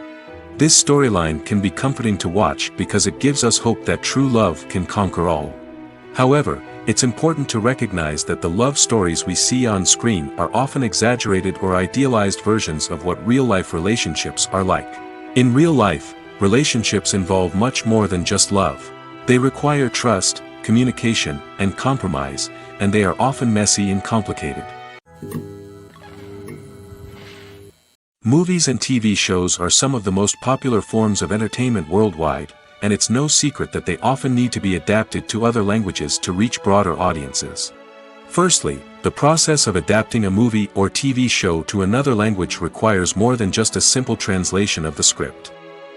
This storyline can be comforting to watch because it gives us hope that true love can conquer all. However, it's important to recognize that the love stories we see on screen are often exaggerated or idealized versions of what real-life relationships are like. In real life, relationships involve much more than just love. They require trust, communication, and compromise, and they are often messy and complicated. Movies and TV shows are some of the most popular forms of entertainment worldwide, and it's no secret that they often need to be adapted to other languages to reach broader audiences. Firstly, the process of adapting a movie or TV show to another language requires more than just a simple translation of the script.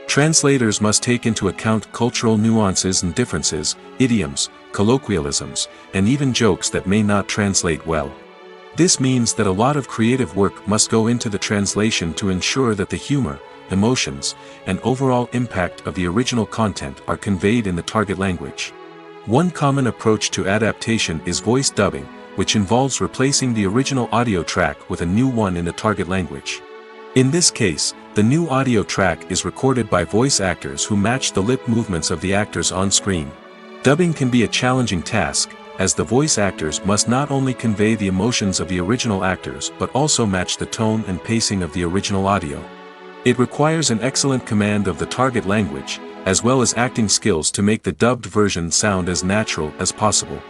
Translators must take into account cultural nuances and differences, idioms, colloquialisms, and even jokes that may not translate well. This means that a lot of creative work must go into the translation to ensure that the humor, emotions, and overall impact of the original content are conveyed in the target language. One common approach to adaptation is voice dubbing, which involves replacing the original audio track with a new one in the target language. In this case, the new audio track is recorded by voice actors who match the lip movements of the actors on screen. Dubbing can be a challenging task, as the voice actors must not only convey the emotions of the original actors but also match the tone and pacing of the original audio. It requires an excellent command of the target language, as well as acting skills to make the dubbed version sound as natural as possible.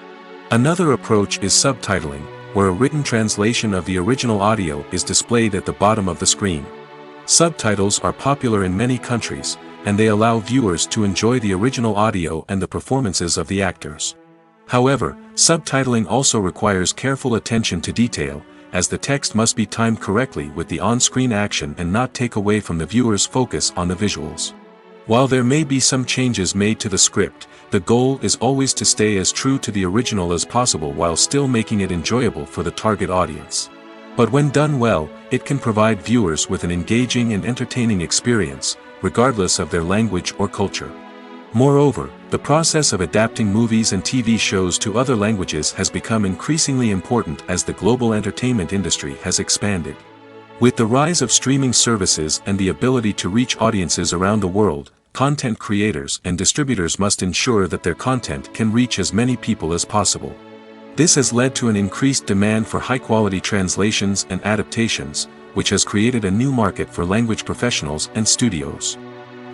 Another approach is subtitling, where a written translation of the original audio is displayed at the bottom of the screen. Subtitles are popular in many countries, and they allow viewers to enjoy the original audio and the performances of the actors. However, subtitling also requires careful attention to detail, as the text must be timed correctly with the on-screen action and not take away from the viewer's focus on the visuals. While there may be some changes made to the script, the goal is always to stay as true to the original as possible while still making it enjoyable for the target audience. But when done well, it can provide viewers with an engaging and entertaining experience, regardless of their language or culture. Moreover, the process of adapting movies and TV shows to other languages has become increasingly important as the global entertainment industry has expanded. With the rise of streaming services and the ability to reach audiences around the world, content creators and distributors must ensure that their content can reach as many people as possible. This has led to an increased demand for high-quality translations and adaptations, which has created a new market for language professionals and studios.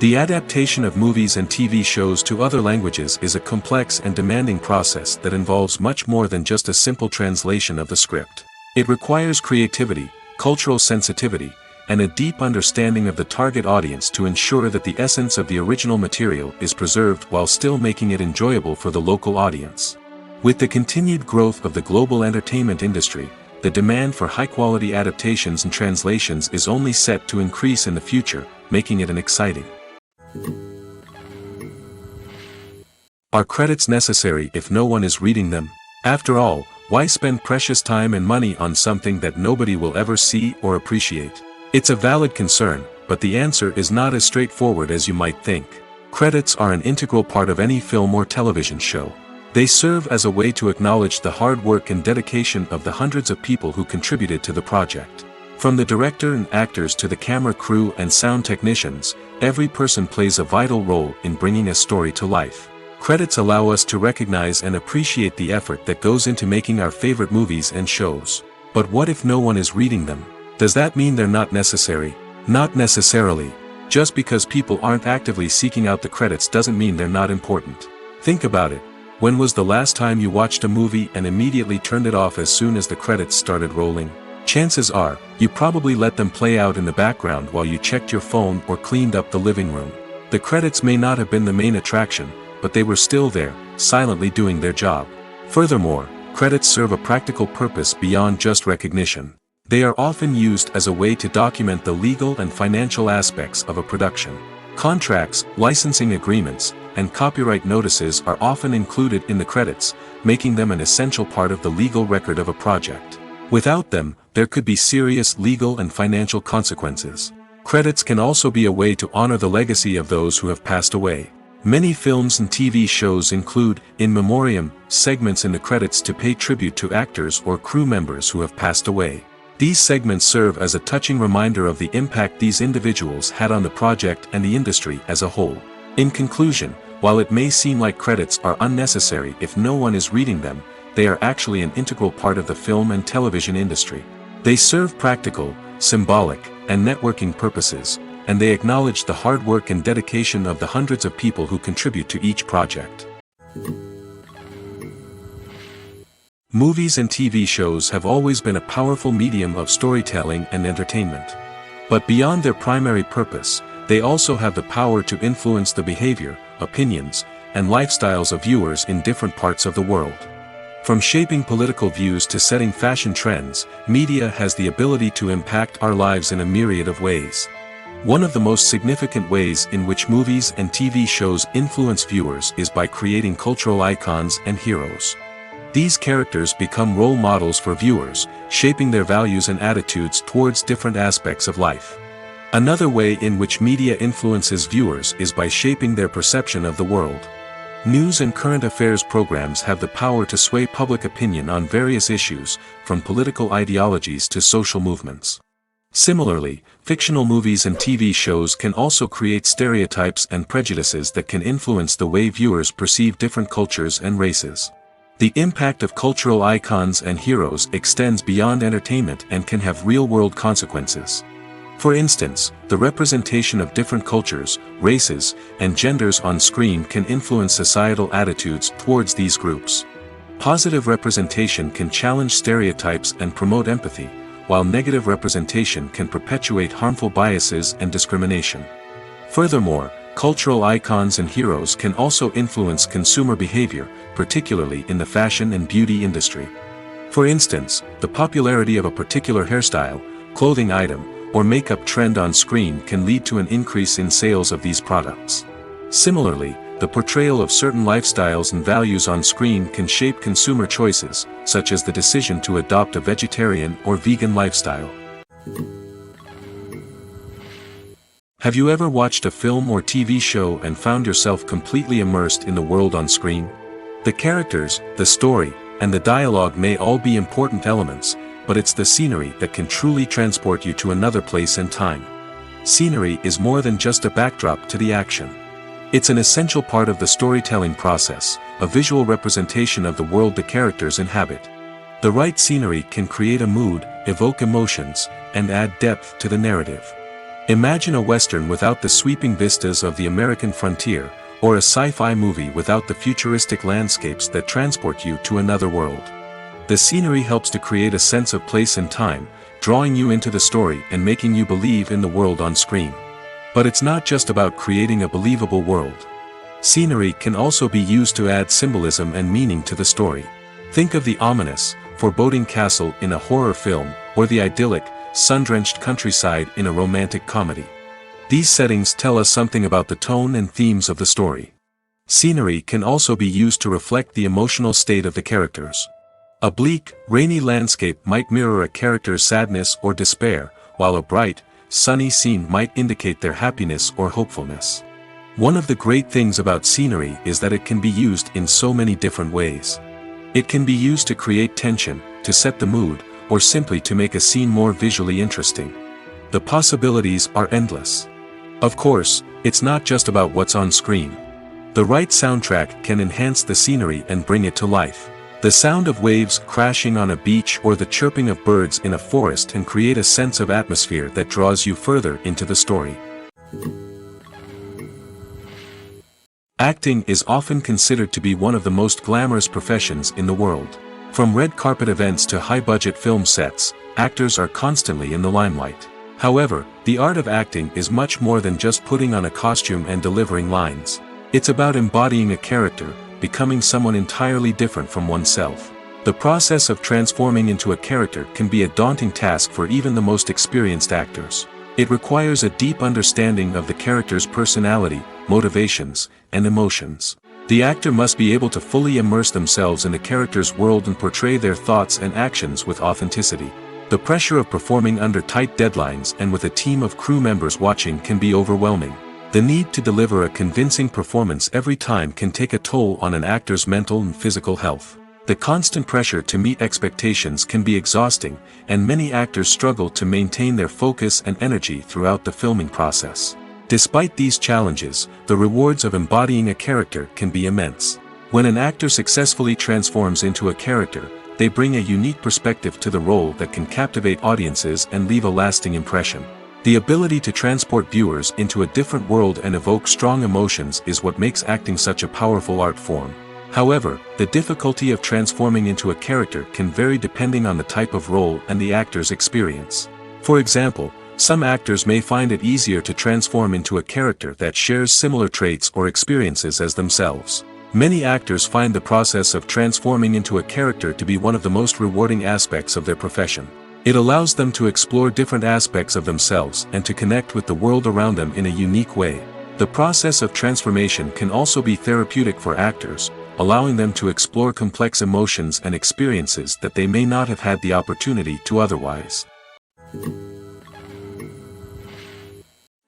The adaptation of movies and TV shows to other languages is a complex and demanding process that involves much more than just a simple translation of the script. It requires creativity, cultural sensitivity, and a deep understanding of the target audience to ensure that the essence of the original material is preserved while still making it enjoyable for the local audience. With the continued growth of the global entertainment industry, the demand for high-quality adaptations and translations is only set to increase in the future, making it an exciting. Are credits necessary if no one is reading them? After all, why spend precious time and money on something that nobody will ever see or appreciate? It's a valid concern, but the answer is not as straightforward as you might think. Credits are an integral part of any film or television show. They serve as a way to acknowledge the hard work and dedication of the hundreds of people who contributed to the project. From the director and actors to the camera crew and sound technicians, every person plays a vital role in bringing a story to life. Credits allow us to recognize and appreciate the effort that goes into making our favorite movies and shows. But what if no one is reading them? Does that mean they're not necessary? Not necessarily. Just because people aren't actively seeking out the credits doesn't mean they're not important. Think about it. When was the last time you watched a movie and immediately turned it off as soon as the credits started rolling? Chances are, you probably let them play out in the background while you checked your phone or cleaned up the living room. The credits may not have been the main attraction, but they were still there, silently doing their job. Furthermore, credits serve a practical purpose beyond just recognition. They are often used as a way to document the legal and financial aspects of a production. Contracts, licensing agreements, and copyright notices are often included in the credits, making them an essential part of the legal record of a project. Without them, there could be serious legal and financial consequences. Credits can also be a way to honor the legacy of those who have passed away. Many films and TV shows include, in memoriam, segments in the credits to pay tribute to actors or crew members who have passed away. These segments serve as a touching reminder of the impact these individuals had on the project and the industry as a whole. In conclusion, while it may seem like credits are unnecessary if no one is reading them, they are actually an integral part of the film and television industry. They serve practical, symbolic, and networking purposes, and they acknowledge the hard work and dedication of the hundreds of people who contribute to each project. Movies and TV shows have always been a powerful medium of storytelling and entertainment. But beyond their primary purpose, they also have the power to influence the behavior, opinions, and lifestyles of viewers in different parts of the world. From shaping political views to setting fashion trends, media has the ability to impact our lives in a myriad of ways. One of the most significant ways in which movies and TV shows influence viewers is by creating cultural icons and heroes. These characters become role models for viewers, shaping their values and attitudes towards different aspects of life. Another way in which media influences viewers is by shaping their perception of the world. News and current affairs programs have the power to sway public opinion on various issues, from political ideologies to social movements. Similarly, fictional movies and TV shows can also create stereotypes and prejudices that can influence the way viewers perceive different cultures and races. The impact of cultural icons and heroes extends beyond entertainment and can have real-world consequences. For instance, the representation of different cultures, races, and genders on screen can influence societal attitudes towards these groups. Positive representation can challenge stereotypes and promote empathy, while negative representation can perpetuate harmful biases and discrimination. Furthermore, cultural icons and heroes can also influence consumer behavior, particularly in the fashion and beauty industry. For instance, the popularity of a particular hairstyle, clothing item, or makeup trend on screen can lead to an increase in sales of these products. Similarly, the portrayal of certain lifestyles and values on screen can shape consumer choices, such as the decision to adopt a vegetarian or vegan lifestyle. Have you ever watched a film or TV show and found yourself completely immersed in the world on screen? The characters, the story, and the dialogue may all be important elements, but it's the scenery that can truly transport you to another place and time. Scenery is more than just a backdrop to the action. It's an essential part of the storytelling process, a visual representation of the world the characters inhabit. The right scenery can create a mood, evoke emotions, and add depth to the narrative. Imagine a Western without the sweeping vistas of the American frontier, or a sci-fi movie without the futuristic landscapes that transport you to another world. The scenery helps to create a sense of place and time, drawing you into the story and making you believe in the world on screen. But it's not just about creating a believable world. Scenery can also be used to add symbolism and meaning to the story. Think of the ominous, foreboding castle in a horror film, or the idyllic, sun-drenched countryside in a romantic comedy. These settings tell us something about the tone and themes of the story. Scenery can also be used to reflect the emotional state of the characters. A bleak, rainy landscape might mirror a character's sadness or despair, while a bright, sunny scene might indicate their happiness or hopefulness. One of the great things about scenery is that it can be used in so many different ways. It can be used to create tension, to set the mood, or simply to make a scene more visually interesting. The possibilities are endless. Of course, it's not just about what's on screen. The right soundtrack can enhance the scenery and bring it to life. The sound of waves crashing on a beach or the chirping of birds in a forest can create a sense of atmosphere that draws you further into the story. Acting is often considered to be one of the most glamorous professions in the world. From red carpet events to high-budget film sets, actors are constantly in the limelight. However, the art of acting is much more than just putting on a costume and delivering lines. It's about embodying a character, becoming someone entirely different from oneself. The process of transforming into a character can be a daunting task for even the most experienced actors. It requires a deep understanding of the character's personality, motivations, and emotions. The actor must be able to fully immerse themselves in the character's world and portray their thoughts and actions with authenticity. The pressure of performing under tight deadlines and with a team of crew members watching can be overwhelming. The need to deliver a convincing performance every time can take a toll on an actor's mental and physical health. The constant pressure to meet expectations can be exhausting, and many actors struggle to maintain their focus and energy throughout the filming process. Despite these challenges, the rewards of embodying a character can be immense. When an actor successfully transforms into a character, they bring a unique perspective to the role that can captivate audiences and leave a lasting impression. The ability to transport viewers into a different world and evoke strong emotions is what makes acting such a powerful art form. However, the difficulty of transforming into a character can vary depending on the type of role and the actor's experience. For example, some actors may find it easier to transform into a character that shares similar traits or experiences as themselves. Many actors find the process of transforming into a character to be one of the most rewarding aspects of their profession. It allows them to explore different aspects of themselves and to connect with the world around them in a unique way. The process of transformation can also be therapeutic for actors, allowing them to explore complex emotions and experiences that they may not have had the opportunity to otherwise.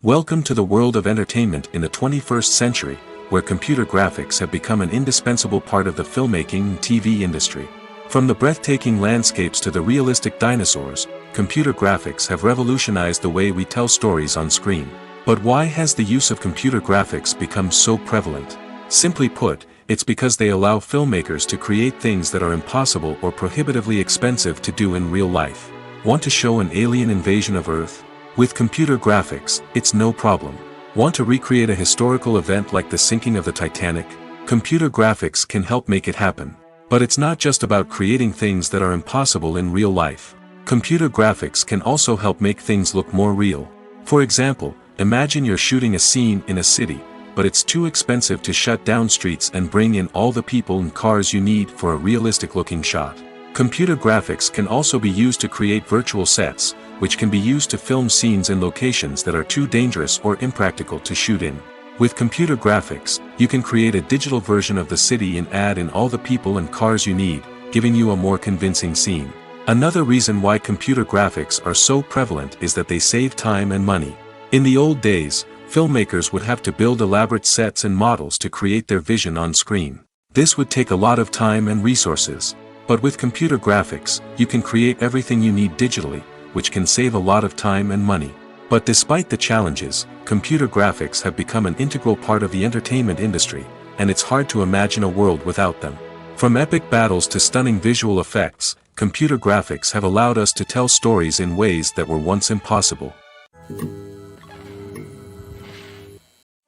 Welcome to the world of entertainment in the 21st century, where computer graphics have become an indispensable part of the filmmaking and TV industry. From the breathtaking landscapes to the realistic dinosaurs, computer graphics have revolutionized the way we tell stories on screen. But why has the use of computer graphics become so prevalent? Simply put, it's because they allow filmmakers to create things that are impossible or prohibitively expensive to do in real life. Want to show an alien invasion of Earth? With computer graphics, it's no problem. Want to recreate a historical event like the sinking of the Titanic? Computer graphics can help make it happen. But it's not just about creating things that are impossible in real life. Computer graphics can also help make things look more real. For example, imagine you're shooting a scene in a city, but it's too expensive to shut down streets and bring in all the people and cars you need for a realistic-looking shot. Computer graphics can also be used to create virtual sets, which can be used to film scenes in locations that are too dangerous or impractical to shoot in. With computer graphics, you can create a digital version of the city and add in all the people and cars you need, giving you a more convincing scene. Another reason why computer graphics are so prevalent is that they save time and money. In the old days, filmmakers would have to build elaborate sets and models to create their vision on screen. This would take a lot of time and resources. But with computer graphics, you can create everything you need digitally, which can save a lot of time and money. But despite the challenges, computer graphics have become an integral part of the entertainment industry, and it's hard to imagine a world without them. From epic battles to stunning visual effects, computer graphics have allowed us to tell stories in ways that were once impossible.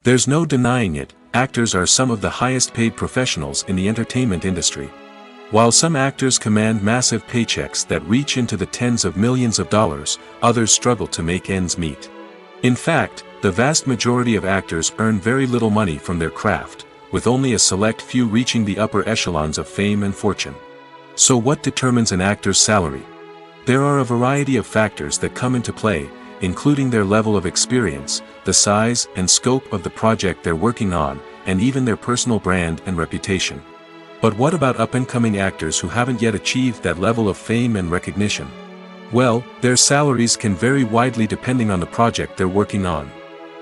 There's no denying it, actors are some of the highest paid professionals in the entertainment industry. While some actors command massive paychecks that reach into the tens of millions of dollars, others struggle to make ends meet. In fact, the vast majority of actors earn very little money from their craft, with only a select few reaching the upper echelons of fame and fortune. So what determines an actor's salary? There are a variety of factors that come into play, including their level of experience, the size and scope of the project they're working on, and even their personal brand and reputation. But what about up-and-coming actors who haven't yet achieved that level of fame and recognition? Well, their salaries can vary widely depending on the project they're working on.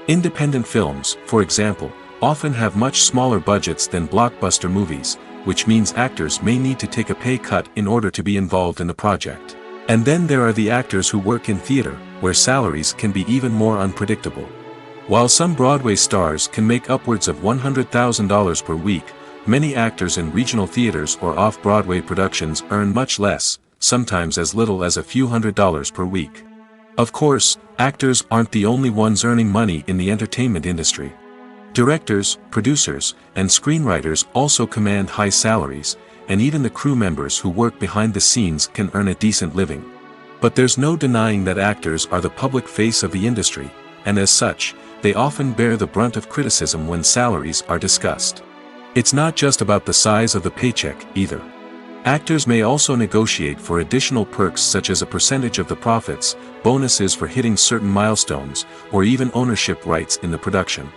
Independent films, for example, often have much smaller budgets than blockbuster movies, which means actors may need to take a pay cut in order to be involved in the project. And then there are the actors who work in theater, where salaries can be even more unpredictable. While some Broadway stars can make upwards of $100,000 per week, many actors in regional theaters or off-Broadway productions earn much less, sometimes as little as a few $100s per week. Of course, actors aren't the only ones earning money in the entertainment industry. Directors, producers, and screenwriters also command high salaries, and even the crew members who work behind the scenes can earn a decent living. But there's no denying that actors are the public face of the industry, and as such, they often bear the brunt of criticism when salaries are discussed. It's not just about the size of the paycheck, either. Actors may also negotiate for additional perks such as a percentage of the profits, bonuses for hitting certain milestones, or even ownership rights in the production.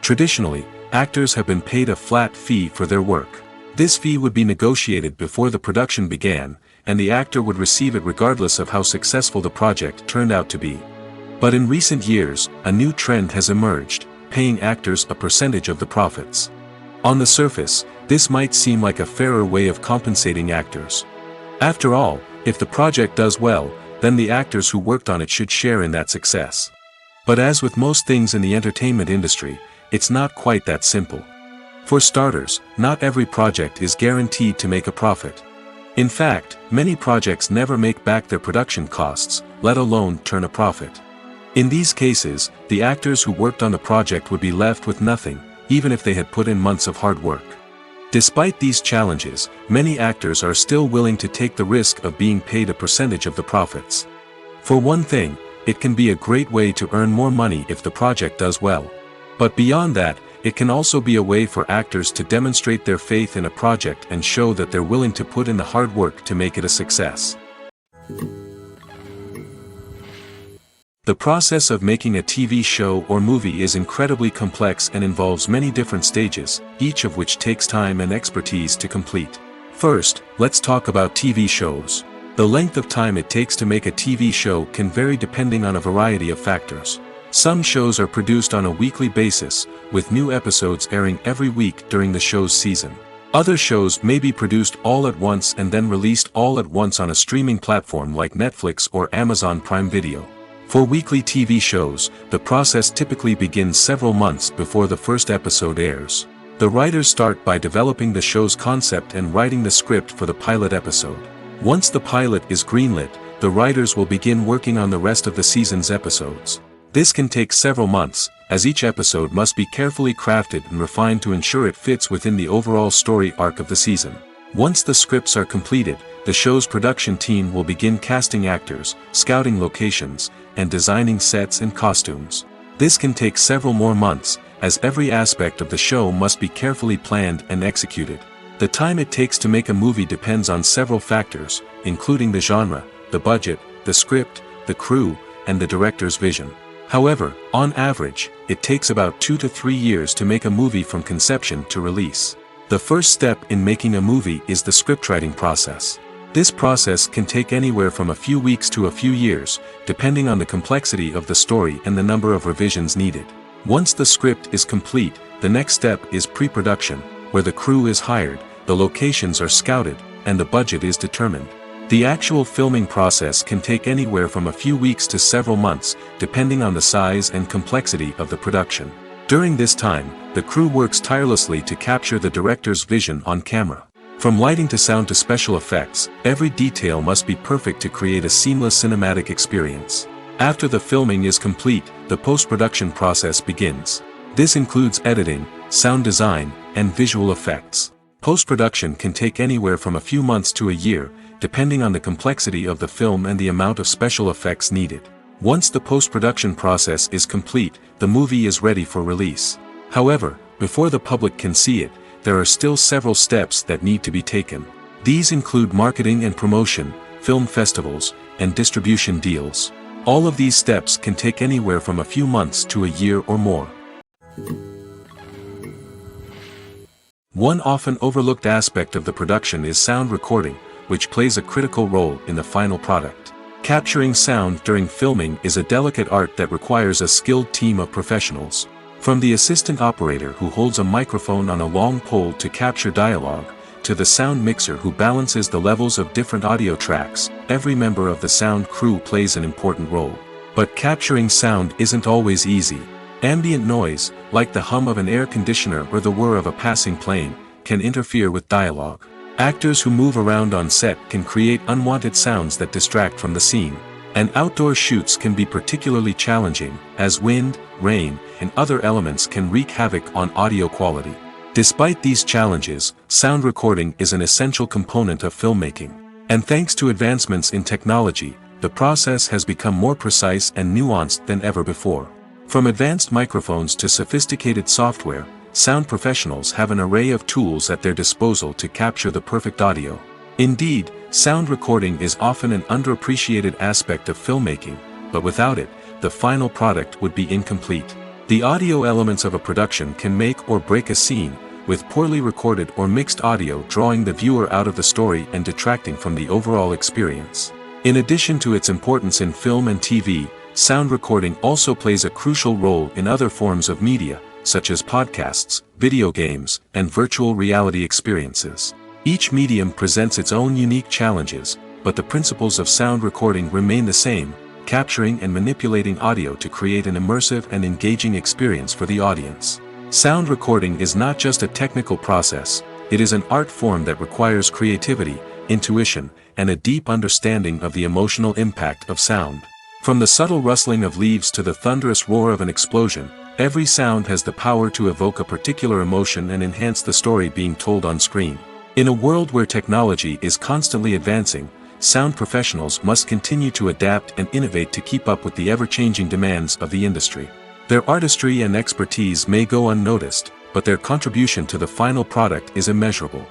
Traditionally, actors have been paid a flat fee for their work. This fee would be negotiated before the production began, and the actor would receive it regardless of how successful the project turned out to be. But in recent years, a new trend has emerged, paying actors a percentage of the profits. On the surface, this might seem like a fairer way of compensating actors. After all, if the project does well, then the actors who worked on it should share in that success. But as with most things in the entertainment industry, it's not quite that simple. For starters, not every project is guaranteed to make a profit. In fact, many projects never make back their production costs, let alone turn a profit. In these cases, the actors who worked on the project would be left with nothing, even if they had put in months of hard work. Despite these challenges, many actors are still willing to take the risk of being paid a percentage of the profits. For one thing, it can be a great way to earn more money if the project does well. But beyond that, It can also be a way for actors to demonstrate their faith in a project and show that they're willing to put in the hard work to make it a success. The process of making a TV show or movie is incredibly complex and involves many different stages, each of which takes time and expertise to complete. First, let's talk about TV shows. The length of time it takes to make a TV show can vary depending on a variety of factors. Some shows are produced on a weekly basis, with new episodes airing every week during the show's season. Other shows may be produced all at once and then released all at once on a streaming platform like Netflix or Amazon Prime Video. For weekly TV shows, the process typically begins several months before the first episode airs. The writers start by developing the show's concept and writing the script for the pilot episode. Once the pilot is greenlit, the writers will begin working on the rest of the season's episodes. This can take several months, as each episode must be carefully crafted and refined to ensure it fits within the overall story arc of the season. Once the scripts are completed, the show's production team will begin casting actors, scouting locations, and designing sets and costumes. This can take several more months, as every aspect of the show must be carefully planned and executed. The time it takes to make a movie depends on several factors, including the genre, the budget, the script, the crew, and the director's vision. However, on average, it takes about 2 to 3 years to make a movie from conception to release. The first step in making a movie is the scriptwriting process. This process can take anywhere from a few weeks to a few years, depending on the complexity of the story and the number of revisions needed. Once the script is complete, the next step is pre-production, where the crew is hired, the locations are scouted, and the budget is determined. The actual filming process can take anywhere from a few weeks to several months, depending on the size and complexity of the production. During this time, the crew works tirelessly to capture the director's vision on camera. From lighting to sound to special effects, every detail must be perfect to create a seamless cinematic experience. After the filming is complete, the post-production process begins. This includes editing, sound design, and visual effects. Post-production can take anywhere from a few months to a year, depending on the complexity of the film and the amount of special effects needed. Once the post-production process is complete, the movie is ready for release. However, before the public can see it, there are still several steps that need to be taken. These include marketing and promotion, film festivals, and distribution deals. All of these steps can take anywhere from a few months to a year or more. One often overlooked aspect of the production is sound recording, which plays a critical role in the final product. Capturing sound during filming is a delicate art that requires a skilled team of professionals. From the assistant operator who holds a microphone on a long pole to capture dialogue, to the sound mixer who balances the levels of different audio tracks, every member of the sound crew plays an important role. But capturing sound isn't always easy. Ambient noise, like the hum of an air conditioner or the whir of a passing plane, can interfere with dialogue. Actors who move around on set can create unwanted sounds that distract from the scene. And outdoor shoots can be particularly challenging, as wind, rain, and other elements can wreak havoc on audio quality. Despite these challenges, sound recording is an essential component of filmmaking. And thanks to advancements in technology, the process has become more precise and nuanced than ever before. From advanced microphones to sophisticated software, sound professionals have an array of tools at their disposal to capture the perfect audio. Indeed, sound recording is often an underappreciated aspect of filmmaking, but without it, the final product would be incomplete. The audio elements of a production can make or break a scene, with poorly recorded or mixed audio drawing the viewer out of the story and detracting from the overall experience. In addition to its importance in film and TV, sound recording also plays a crucial role in other forms of media, such as podcasts, video games, and virtual reality experiences. Each medium presents its own unique challenges, but the principles of sound recording remain the same, capturing and manipulating audio to create an immersive and engaging experience for the audience. Sound recording is not just a technical process, it is an art form that requires creativity, intuition, and a deep understanding of the emotional impact of sound. From the subtle rustling of leaves to the thunderous roar of an explosion, every sound has the power to evoke a particular emotion and enhance the story being told on screen. In a world where technology is constantly advancing, sound professionals must continue to adapt and innovate to keep up with the ever-changing demands of the industry. Their artistry and expertise may go unnoticed, but their contribution to the final product is immeasurable.